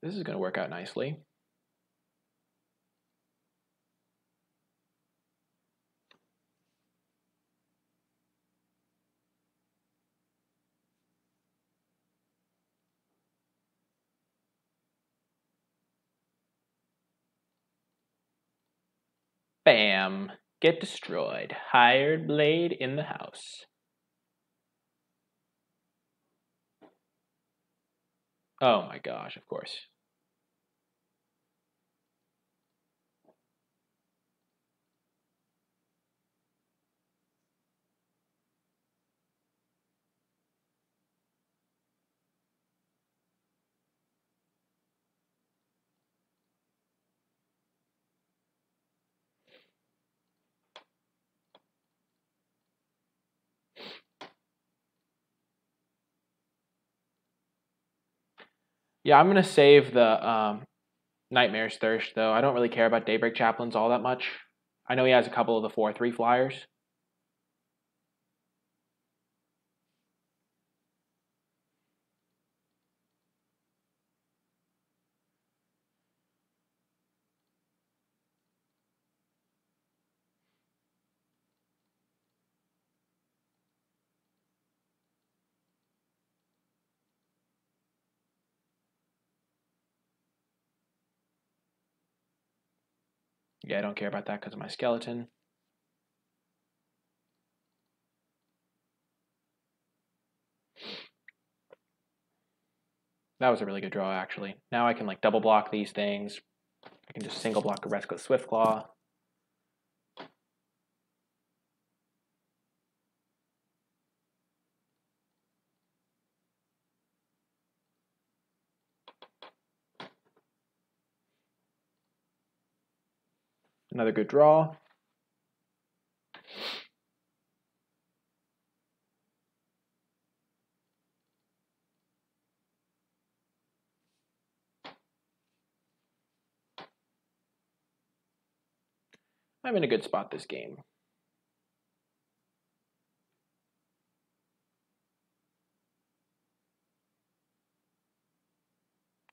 This is going to work out nicely. Bam. Get destroyed. Hired blade in the house. Oh my gosh, of course. Yeah, I'm going to save the Nightmare's Thirst, though. I don't really care about Daybreak Chaplains all that much. I know he has a couple of the 4/3 flyers. Yeah, I don't care about that because of my skeleton. That was a really good draw, actually. Now I can like double block these things. I can just single block a Restless Swiftclaw. Another good draw. I'm in a good spot this game.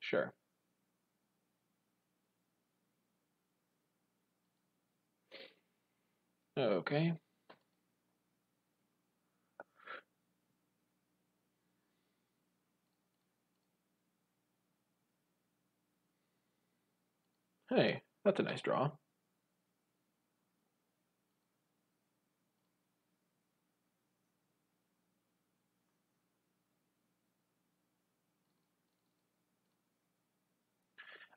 Sure. Okay. Hey, that's a nice draw.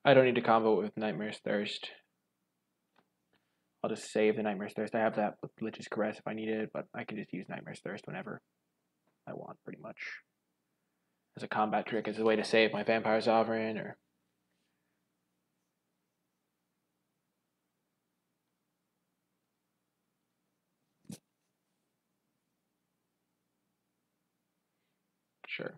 I don't need to combo it with Nightmare's Thirst. I'll just save the Nightmare's Thirst. I have that with Lich's Caress if I need it, but I can just use Nightmare's Thirst whenever I want, pretty much. As a combat trick, as a way to save my Vampire Sovereign, or... Sure.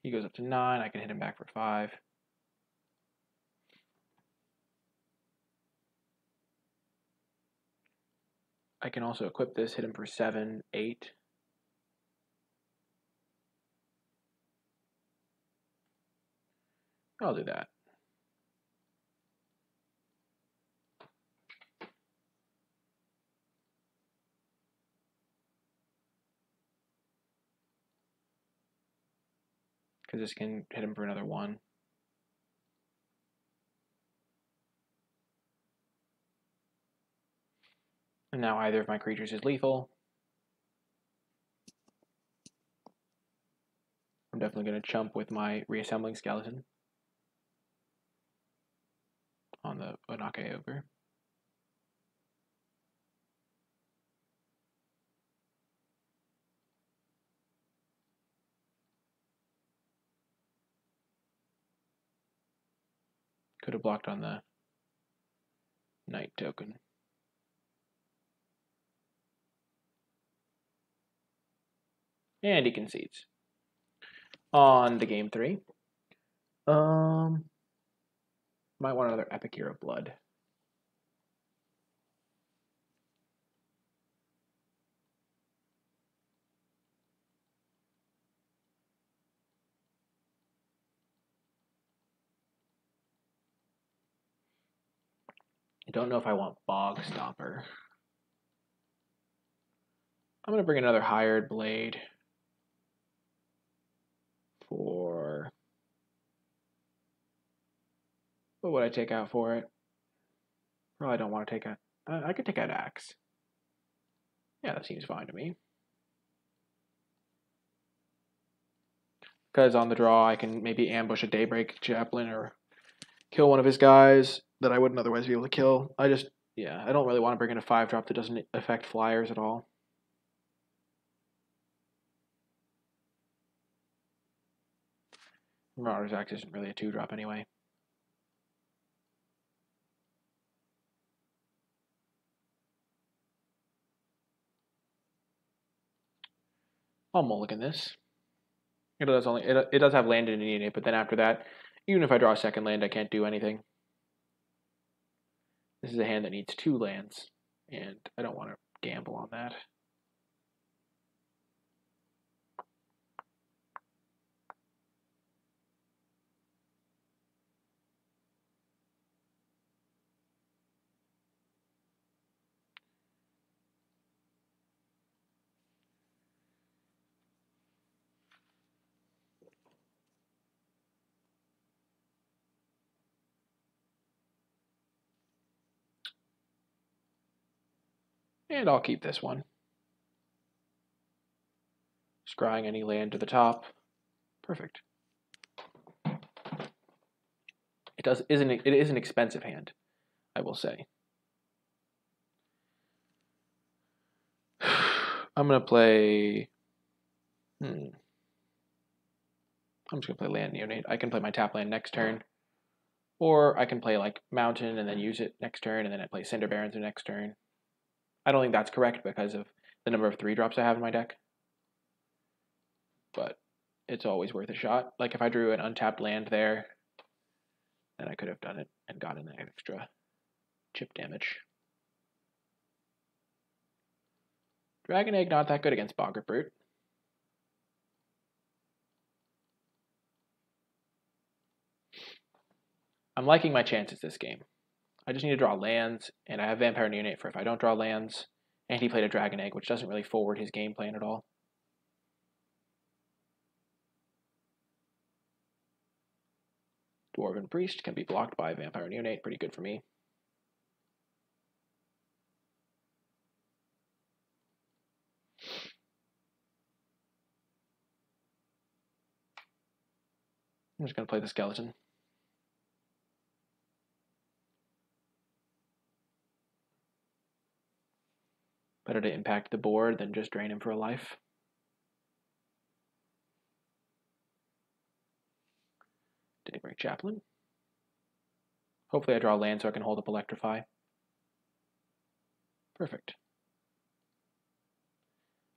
He goes up to 9. I can hit him back for 5. I can also equip this, hit him for 7, 8. I'll do that. Because this can hit him for another 1. And now either of my creatures is lethal. I'm definitely going to chump with my reassembling skeleton on the Onake Ogre. Could have blocked on the Knight token. And he concedes. On to game 3. Might want another Epic Year of Blood. I don't know if I want Bog Stomper. I'm going to bring another Hired Blade for... What would I take out for it? Probably don't want to take out... I could take out Axe. Yeah, that seems fine to me. Because on the draw, I can maybe ambush a Daybreak Chaplain or kill one of his guys that I wouldn't otherwise be able to kill. I don't really want to bring in a 5-drop that doesn't affect flyers at all. Marauder's Axe isn't really a 2-drop anyway. I'll mulligan this. It does have land in it, but then after that, even if I draw a second land, I can't do anything. This is a hand that needs 2 lands, and I don't want to gamble on that. And I'll keep this one. Scrying any land to the top. Perfect. It is an expensive hand, I will say. I'm gonna play. I'm just gonna play land neonate. I can play my tap land next turn, or I can play like mountain and then use it next turn, and then I play Cinder Barons the next turn. I don't think that's correct because of the number of 3-drops I have in my deck, but it's always worth a shot. Like if I drew an untapped land there, then I could have done it and gotten that extra chip damage. Dragon Egg not that good against Boggart Brute. I'm liking my chances this game. I just need to draw lands, and I have Vampire Neonate for if I don't draw lands. And he played a Dragon Egg, which doesn't really forward his game plan at all. Dwarven Priest can be blocked by Vampire Neonate, pretty good for me. I'm just going to play the Skeleton. Better to impact the board than just drain him for a life. Daybreak Chaplain. Hopefully I draw land so I can hold up Electrify. Perfect.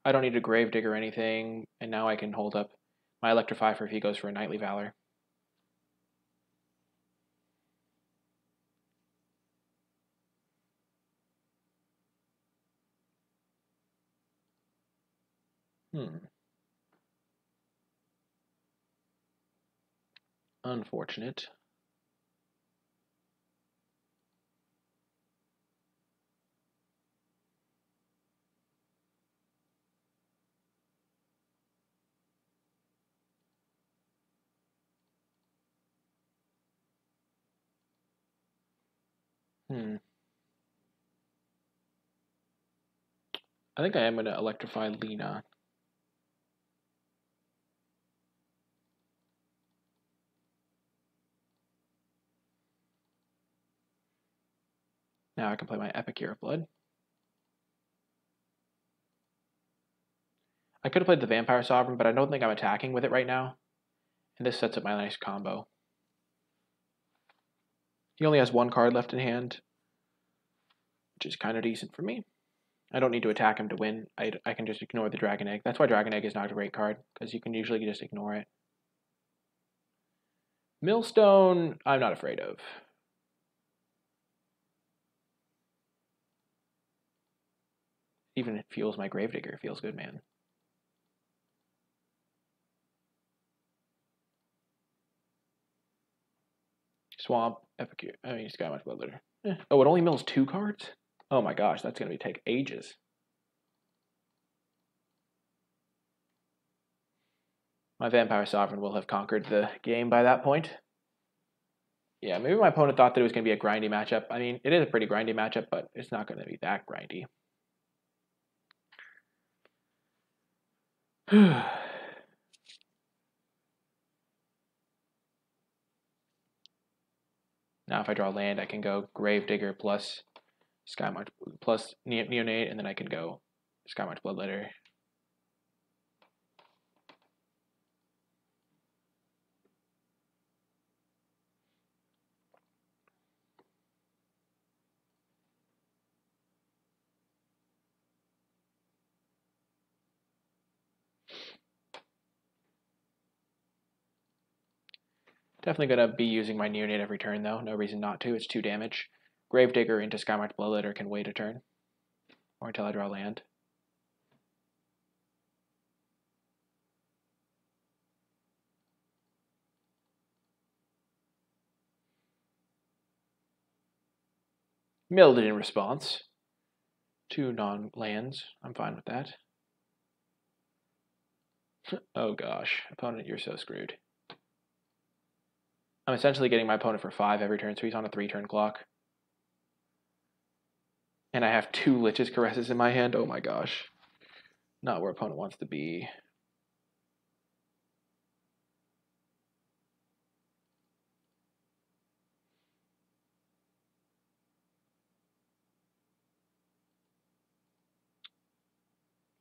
I don't need a Gravedigger or anything, and now I can hold up my Electrify for if he goes for a Knightly Valor. Unfortunate. I think I am going to Electrify Lena. Now I can play my Epicure of Blood. I could have played the Vampire Sovereign, but I don't think I'm attacking with it right now. And this sets up my nice combo. He only has one card left in hand, which is kind of decent for me. I don't need to attack him to win. I can just ignore the Dragon Egg. That's why Dragon Egg is not a great card, because you can usually just ignore it. Millstone, I'm not afraid of. Even if it fuels my Gravedigger, it feels good, man. Swamp, Epicure, Skymatch Bloodletter. Oh, it only mills 2 cards? Oh my gosh, that's going to take ages. My Vampire Sovereign will have conquered the game by that point. Yeah, maybe my opponent thought that it was going to be a grindy matchup. I mean, it is a pretty grindy matchup, but it's not going to be that grindy. Now if I draw land, I can go Gravedigger plus Skymarch plus Neonate, and then I can go Skymarch Bloodletter. Definitely going to be using my Neonate every turn, though. No reason not to. It's 2 damage. Gravedigger into Skymarch Bloodletter can wait a turn. Or until I draw land. Milled it in response. 2 non-lands. I'm fine with that. Oh gosh. Opponent, you're so screwed. I'm essentially getting my opponent for 5 every turn, so he's on a 3-turn clock. And I have 2 Lich's Caresses in my hand. Oh my gosh. Not where opponent wants to be.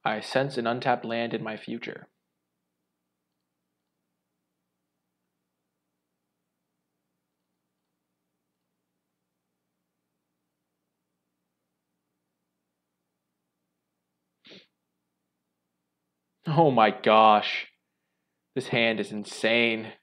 I sense an untapped land in my future. Oh my gosh. This hand is insane.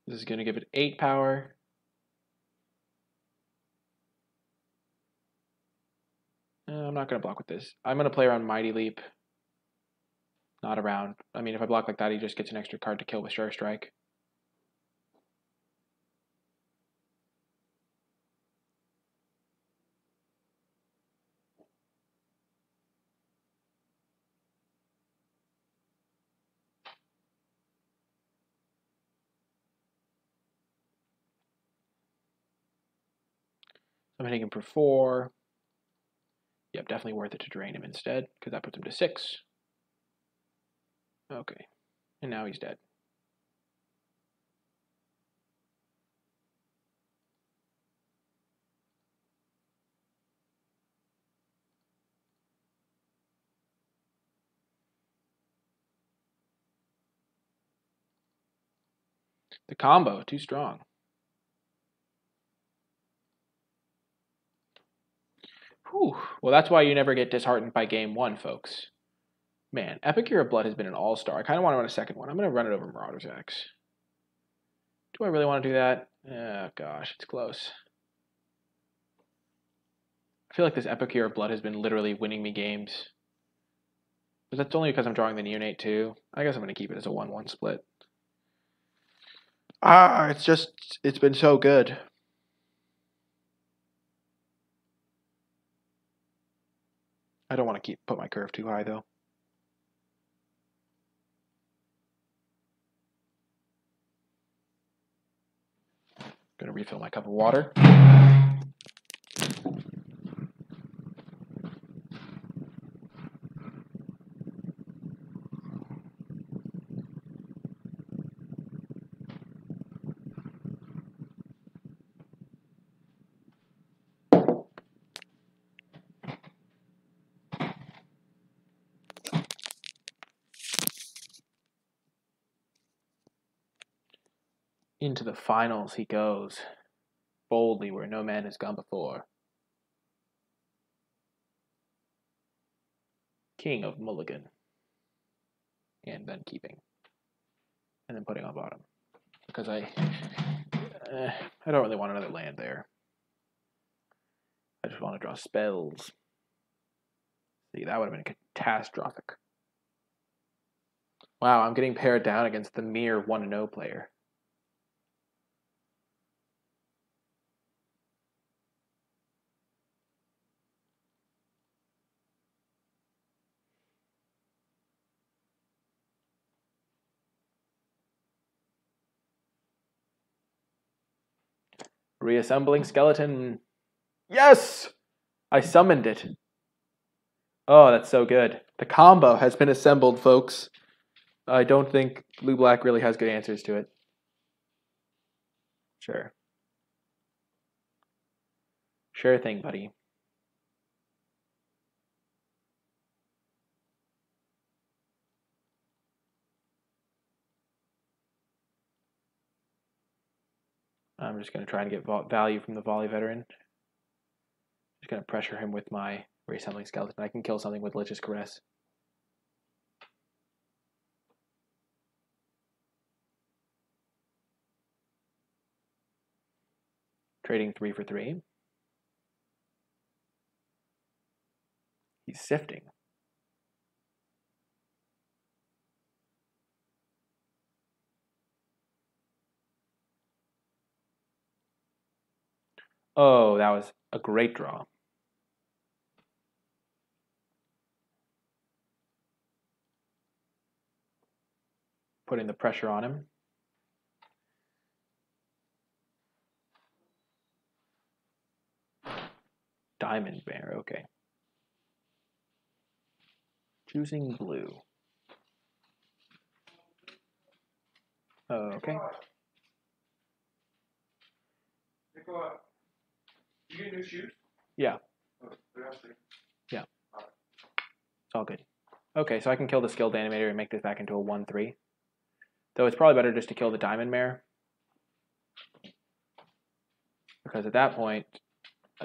This is going to give it 8 power. I'm not going to block with this. I'm going to play around Mighty Leap. Not around. I mean, if I block like that, he just gets an extra card to kill with Sure Strike. I'm hitting him for 4. Yep, definitely worth it to drain him instead, because that puts him to 6. Okay, and now he's dead. The combo, too strong. Whew. Well, that's why you never get disheartened by game 1, folks. Man, Epicure of Blood has been an all-star. I kind of want to run a second one. I'm going to run it over Marauder's Axe. Do I really want to do that? Oh, gosh, it's close. I feel like this Epicure of Blood has been literally winning me games. But that's only because I'm drawing the Neonate too. I guess I'm going to keep it as a 1-1 split. It's been so good. I don't want to put my curve too high though. Gonna refill my cup of water. Into the finals he goes, boldly where no man has gone before. King of Mulligan. And then keeping. And then putting on bottom. Because I don't really want another land there. I just want to draw spells. See, that would have been catastrophic. Wow, I'm getting paired down against the mere 1-0 player. Reassembling skeleton. Yes! I summoned it. Oh, that's so good. The combo has been assembled, folks. I don't think blue-black really has good answers to it. Sure. Sure thing, buddy. I'm just going to try and get value from the volley veteran. Just going to pressure him with my reassembling skeleton. I can kill something with Lich's Caress. Trading 3 for 3. He's sifting. Oh, that was a great draw. Putting the pressure on him. Diamond Bear, okay. Choosing blue. Okay. Nicolai, you get new shoes? Yeah. Oh, yeah. It's all good. Okay, so I can kill the skilled animator and make this back into a 1-3. Though it's probably better just to kill the Diamond Mare. Because at that point,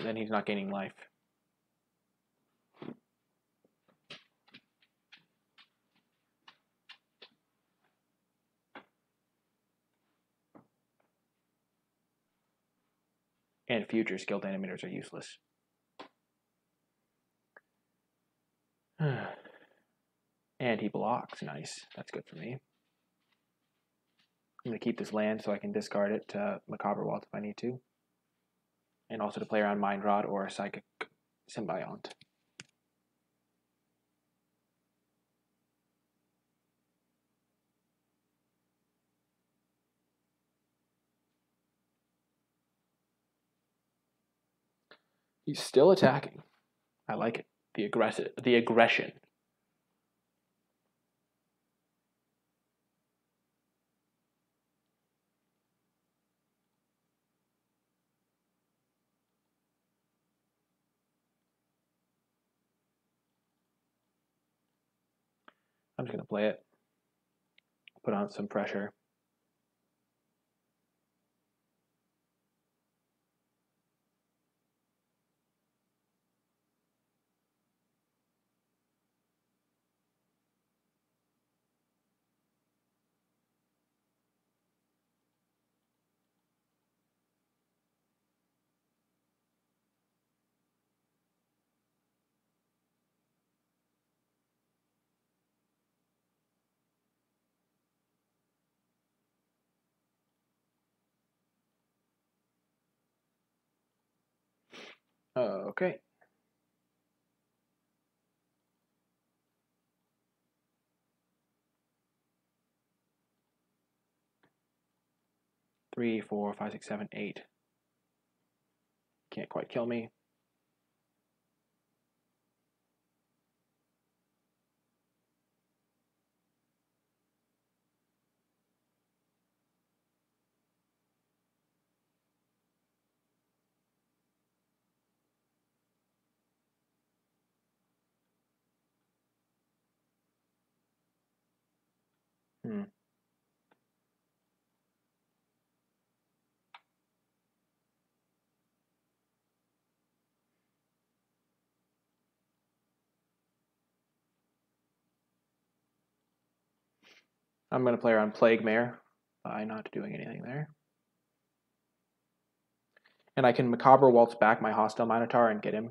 then he's not gaining life. And future skilled animators are useless. And he blocks. Nice. That's good for me. I'm going to keep this land so I can discard it to Macabre Waltz if I need to. And also to play around Mind Rod or Psychic Symbiont. He's still attacking. I like it. The aggression. I'm just going to play it. Put on some pressure. Okay. Three, 4, 5, 6, 7, 8. Can't quite kill me. I'm going to play around Plague Mare by not doing anything there. And I can Macabre Waltz back my hostile Minotaur and get him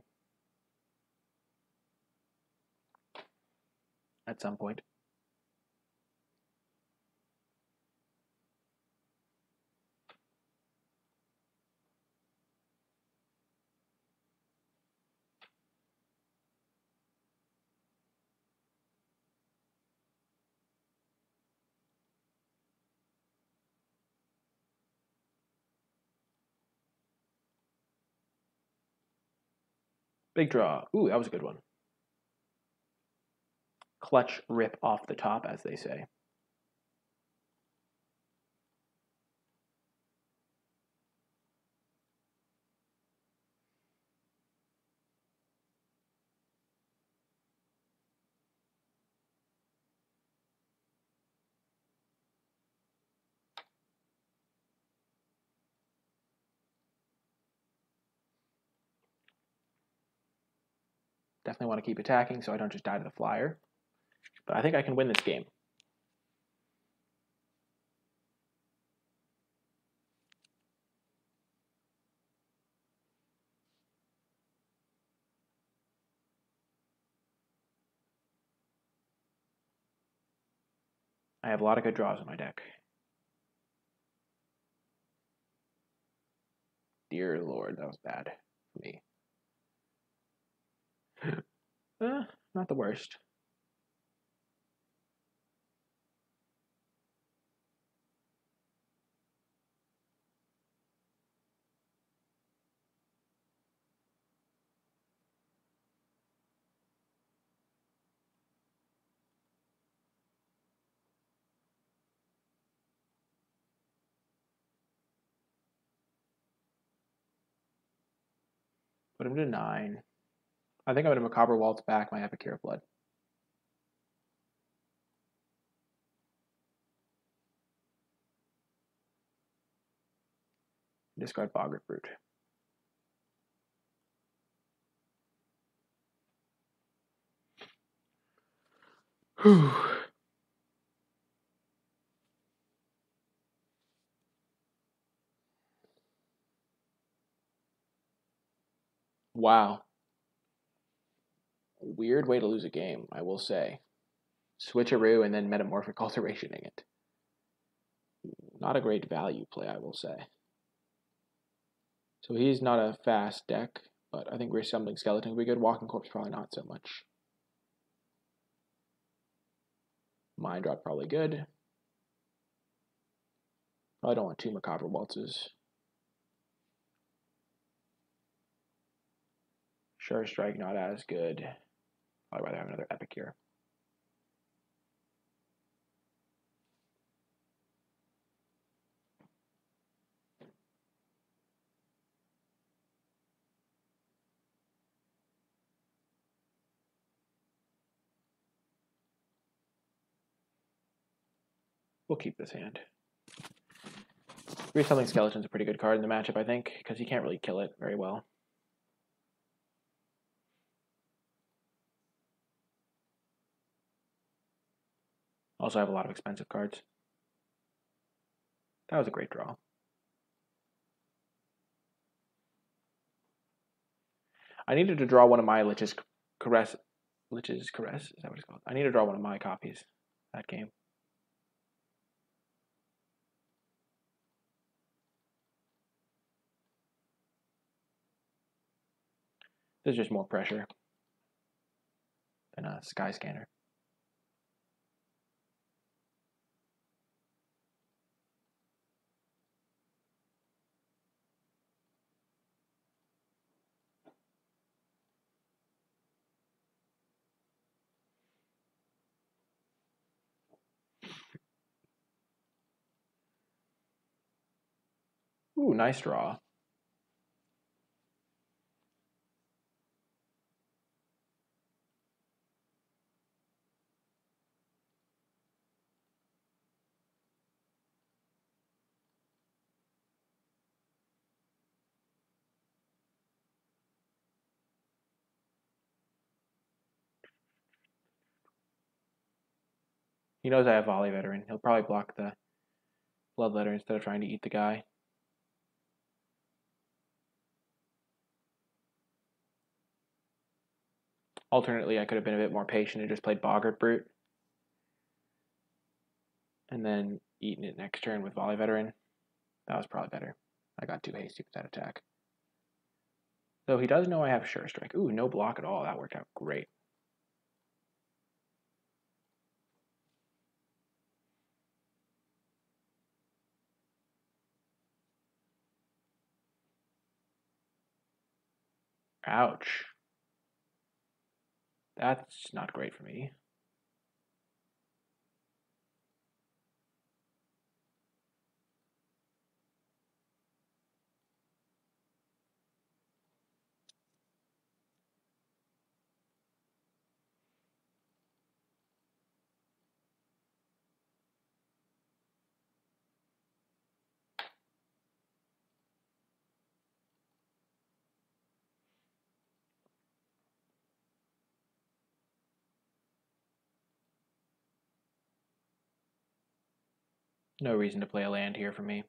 at some point. Big draw. Ooh, that was a good one. Clutch rip off the top, as they say. Definitely want to keep attacking so I don't just die to the flyer. But I think I can win this game. I have a lot of good draws in my deck. Dear Lord, that was bad for me. Not the worst. Put him to 9. I think I'm going to Macabre Waltz back my Epicure of Blood. Discard Bog Root. Whew. Wow. Weird way to lose a game, I will say. Switcheroo and then metamorphic alterationing it. Not a great value play, I will say. So he's not a fast deck, but I think Resembling Skeleton would be good. Walking Corpse probably not so much. Mind Drop probably good. Probably don't want 2 Macabre Waltzes. Sure Strike not as good. I'd rather have another Epic here. We'll keep this hand. Resembling Skeleton's a pretty good card in the matchup, I think, because he can't really kill it very well. Also, I have a lot of expensive cards. That was a great draw. I needed to draw one of my Lich's Caress. Lich's Caress? Is that what it's called? I need to draw one of my copies that game. There's just more pressure than a Sky Scanner. Ooh, nice draw. He knows I have Volley Veteran. He'll probably block the Bloodletter instead of trying to eat the guy. Alternately, I could have been a bit more patient and just played Boggart Brute. And then eaten it next turn with Volley Veteran. That was probably better. I got too hasty with that attack. So he does know I have Sure Strike. Ooh, no block at all. That worked out great. Ouch. That's not great for me. No reason to play a land here for me.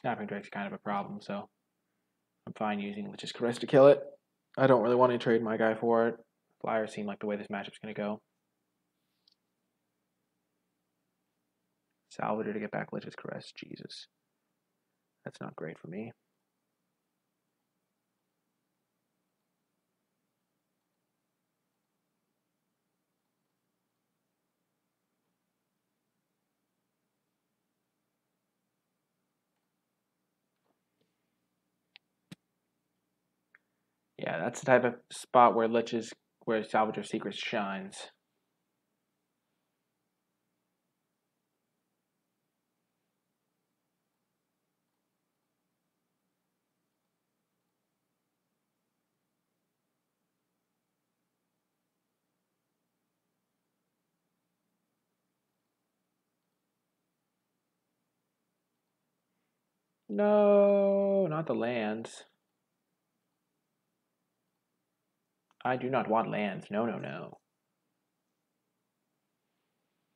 Snapping Drake's kind of a problem, so I'm fine using Lich's Caress to kill it. I don't really want to trade my guy for it. Flyers seem like the way this matchup's going to go. Salvager to get back Lich's Caress. Jesus. That's not great for me. Yeah, that's the type of spot where Salvager Secrets shines. No, not the lands. I do not want lands. No, no, no.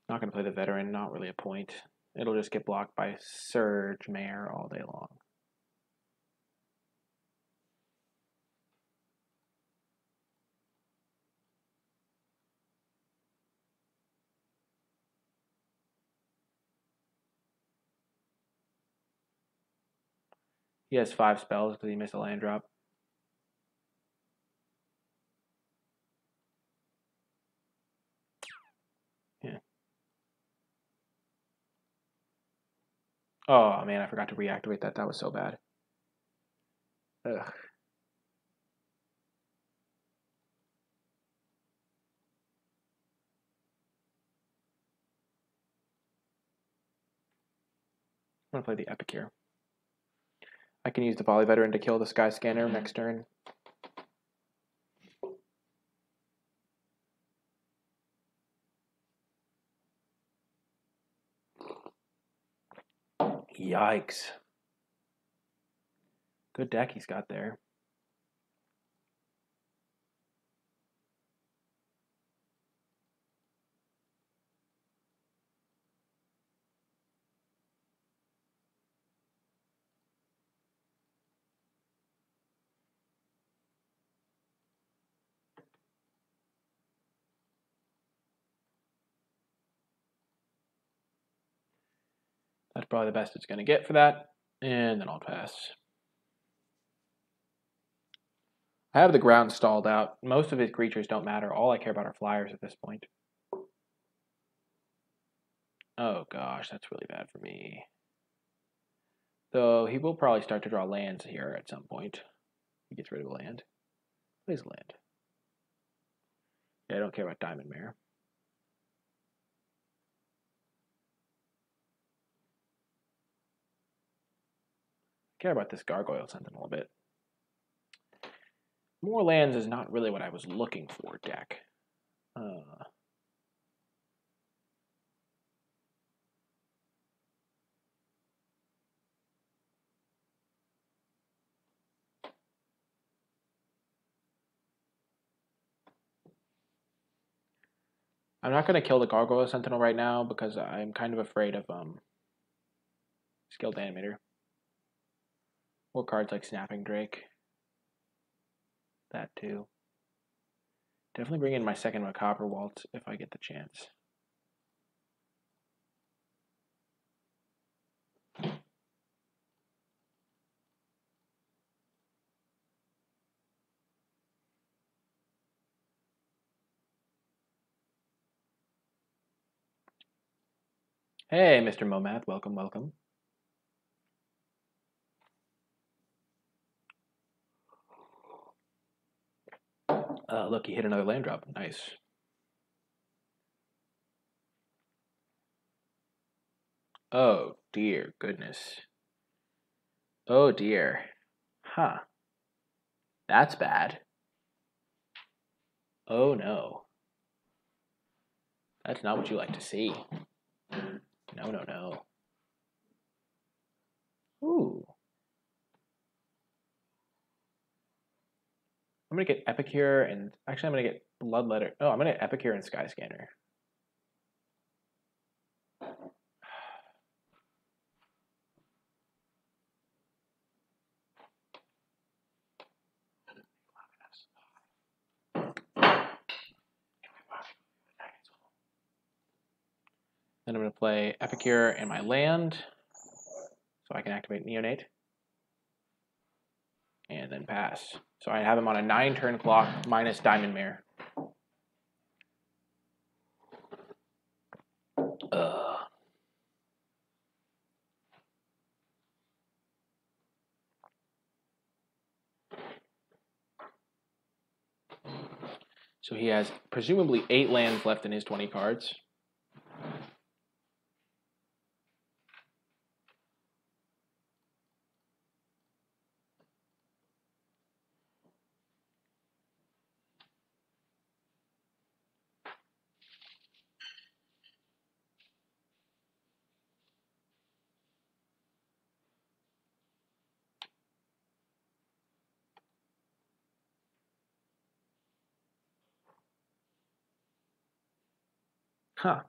Not going to play the veteran. Not really a point. It'll just get blocked by Surge Mare all day long. He has 5 spells because he missed a land drop. Yeah. Oh man, I forgot to reactivate that. That was so bad. Ugh. I'm going to play the Epic here. I can use the Volley Veteran to kill the Sky Scanner next turn. Yikes. Good deck he's got there. That's probably the best it's going to get for that. And then I'll pass. I have the ground stalled out. Most of his creatures don't matter. All I care about are flyers at this point. Oh gosh, that's really bad for me. Though he will probably start to draw lands here at some point. He gets rid of a land. Plays a land. Yeah, I don't care about Diamond Mare. I care about this Gargoyle Sentinel a bit. More lands is not really what I was looking for, deck. I'm not going to kill the Gargoyle Sentinel right now because I'm kind of afraid of Skilled Animator. Or cards like Snapping Drake. That too. Definitely bring in my second Macabre Waltz if I get the chance. Hey, Mr. Momath, welcome, welcome. Look, he hit another land drop. Nice. Oh, dear goodness. Oh, dear. Huh. That's bad. Oh, no. That's not what you like to see. No, no, no. Ooh. I'm going to get Epicure and... Actually, I'm going to get Bloodletter. Oh, I'm going to get Epicure and Sky Scanner. Then I'm going to play Epicure and my land, so I can activate Neonate. And then pass. So I have him on a 9-turn clock minus Diamond Mare. So he has presumably 8 lands left in his 20 cards. Huh.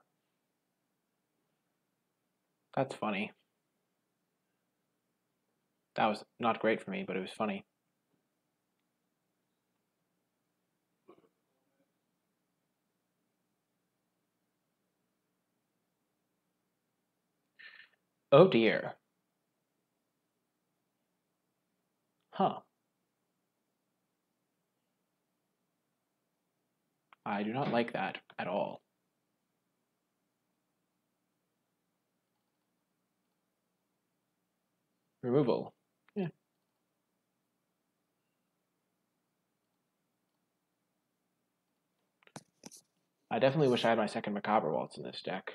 That's funny. That was not great for me, but it was funny. Oh dear. Huh. I do not like that at all. Removal. Yeah. I definitely wish I had my second Macabre Waltz in this deck.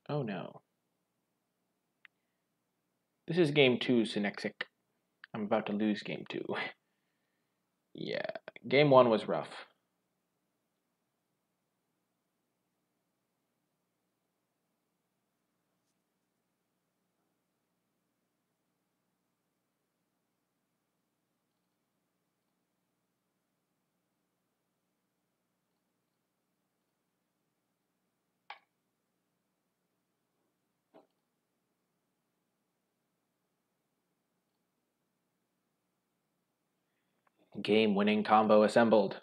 Oh no. This is game 2, Synexic. I'm about to lose game 2. Yeah. Game 1 was rough. Game winning combo assembled.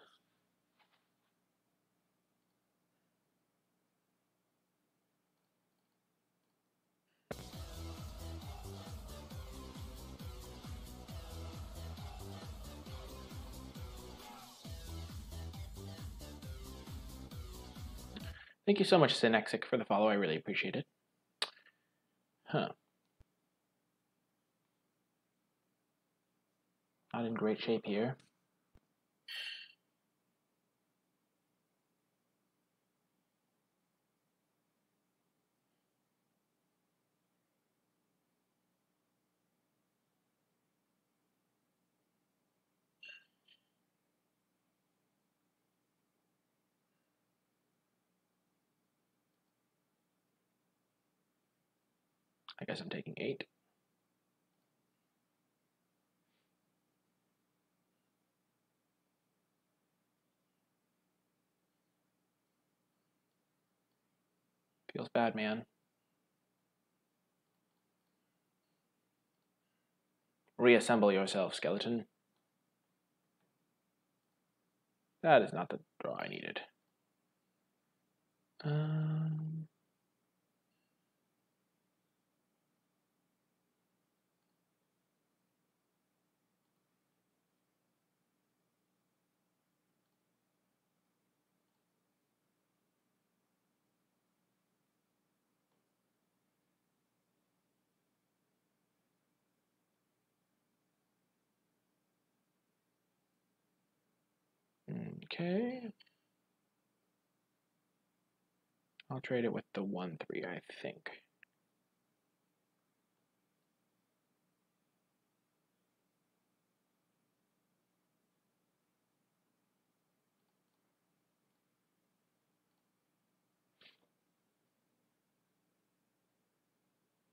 Thank you so much, Synexic, for the follow. I really appreciate it. Huh. Not in great shape here. I guess I'm taking 8. Feels bad, man. Reassemble yourself, skeleton. That is not the draw I needed. Um, okay. I'll trade it with the 1/3, I think.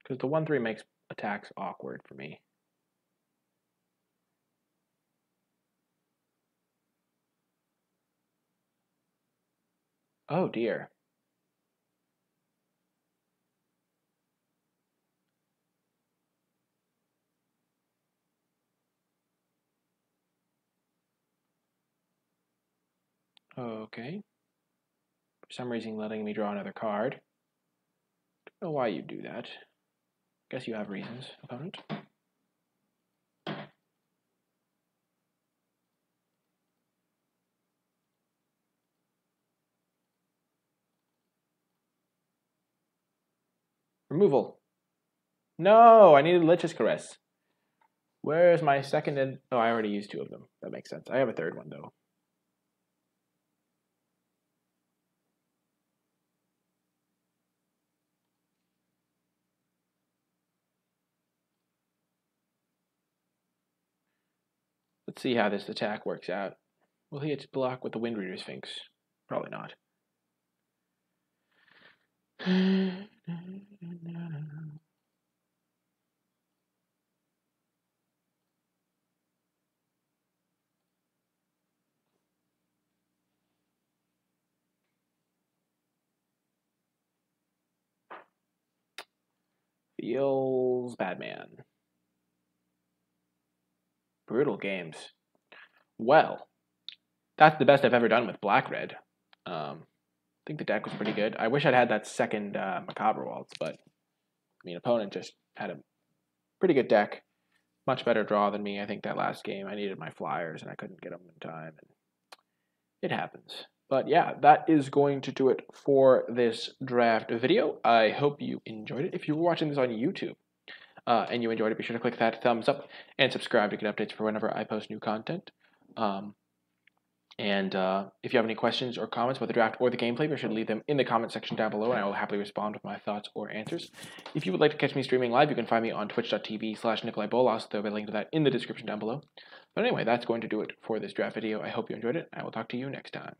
Because the 1/3 makes attacks awkward for me. Oh dear. Okay. For some reason letting me draw another card. Don't know why you do that. Guess you have reasons, opponent. Removal. No, I needed Lich's Caress. Where is my second and... Oh, I already used 2 of them. That makes sense. I have a 3rd one, though. Let's see how this attack works out. Will he block with the Wind Reader Sphinx? Probably not. Feels bad, man. Brutal games. Well, that's the best I've ever done with black-red. I think the deck was pretty good. I wish I'd had that second Macabre Waltz, but I mean, opponent just had a pretty good deck. Much better draw than me. I think that last game I needed my flyers and I couldn't get them in time. And it happens. But yeah, that is going to do it for this draft video. I hope you enjoyed it. If you were watching this on YouTube and you enjoyed it, be sure to click that thumbs up and subscribe to get updates for whenever I post new content. If you have any questions or comments about the draft or the gameplay, be sure to leave them in the comment section down below, and I will happily respond with my thoughts or answers. If you would like to catch me streaming live, you can find me on twitch.tv/NicolaiBolas. There'll be a link to that in the description down below. But anyway, that's going to do it for this draft video. I hope you enjoyed it. I will talk to you next time.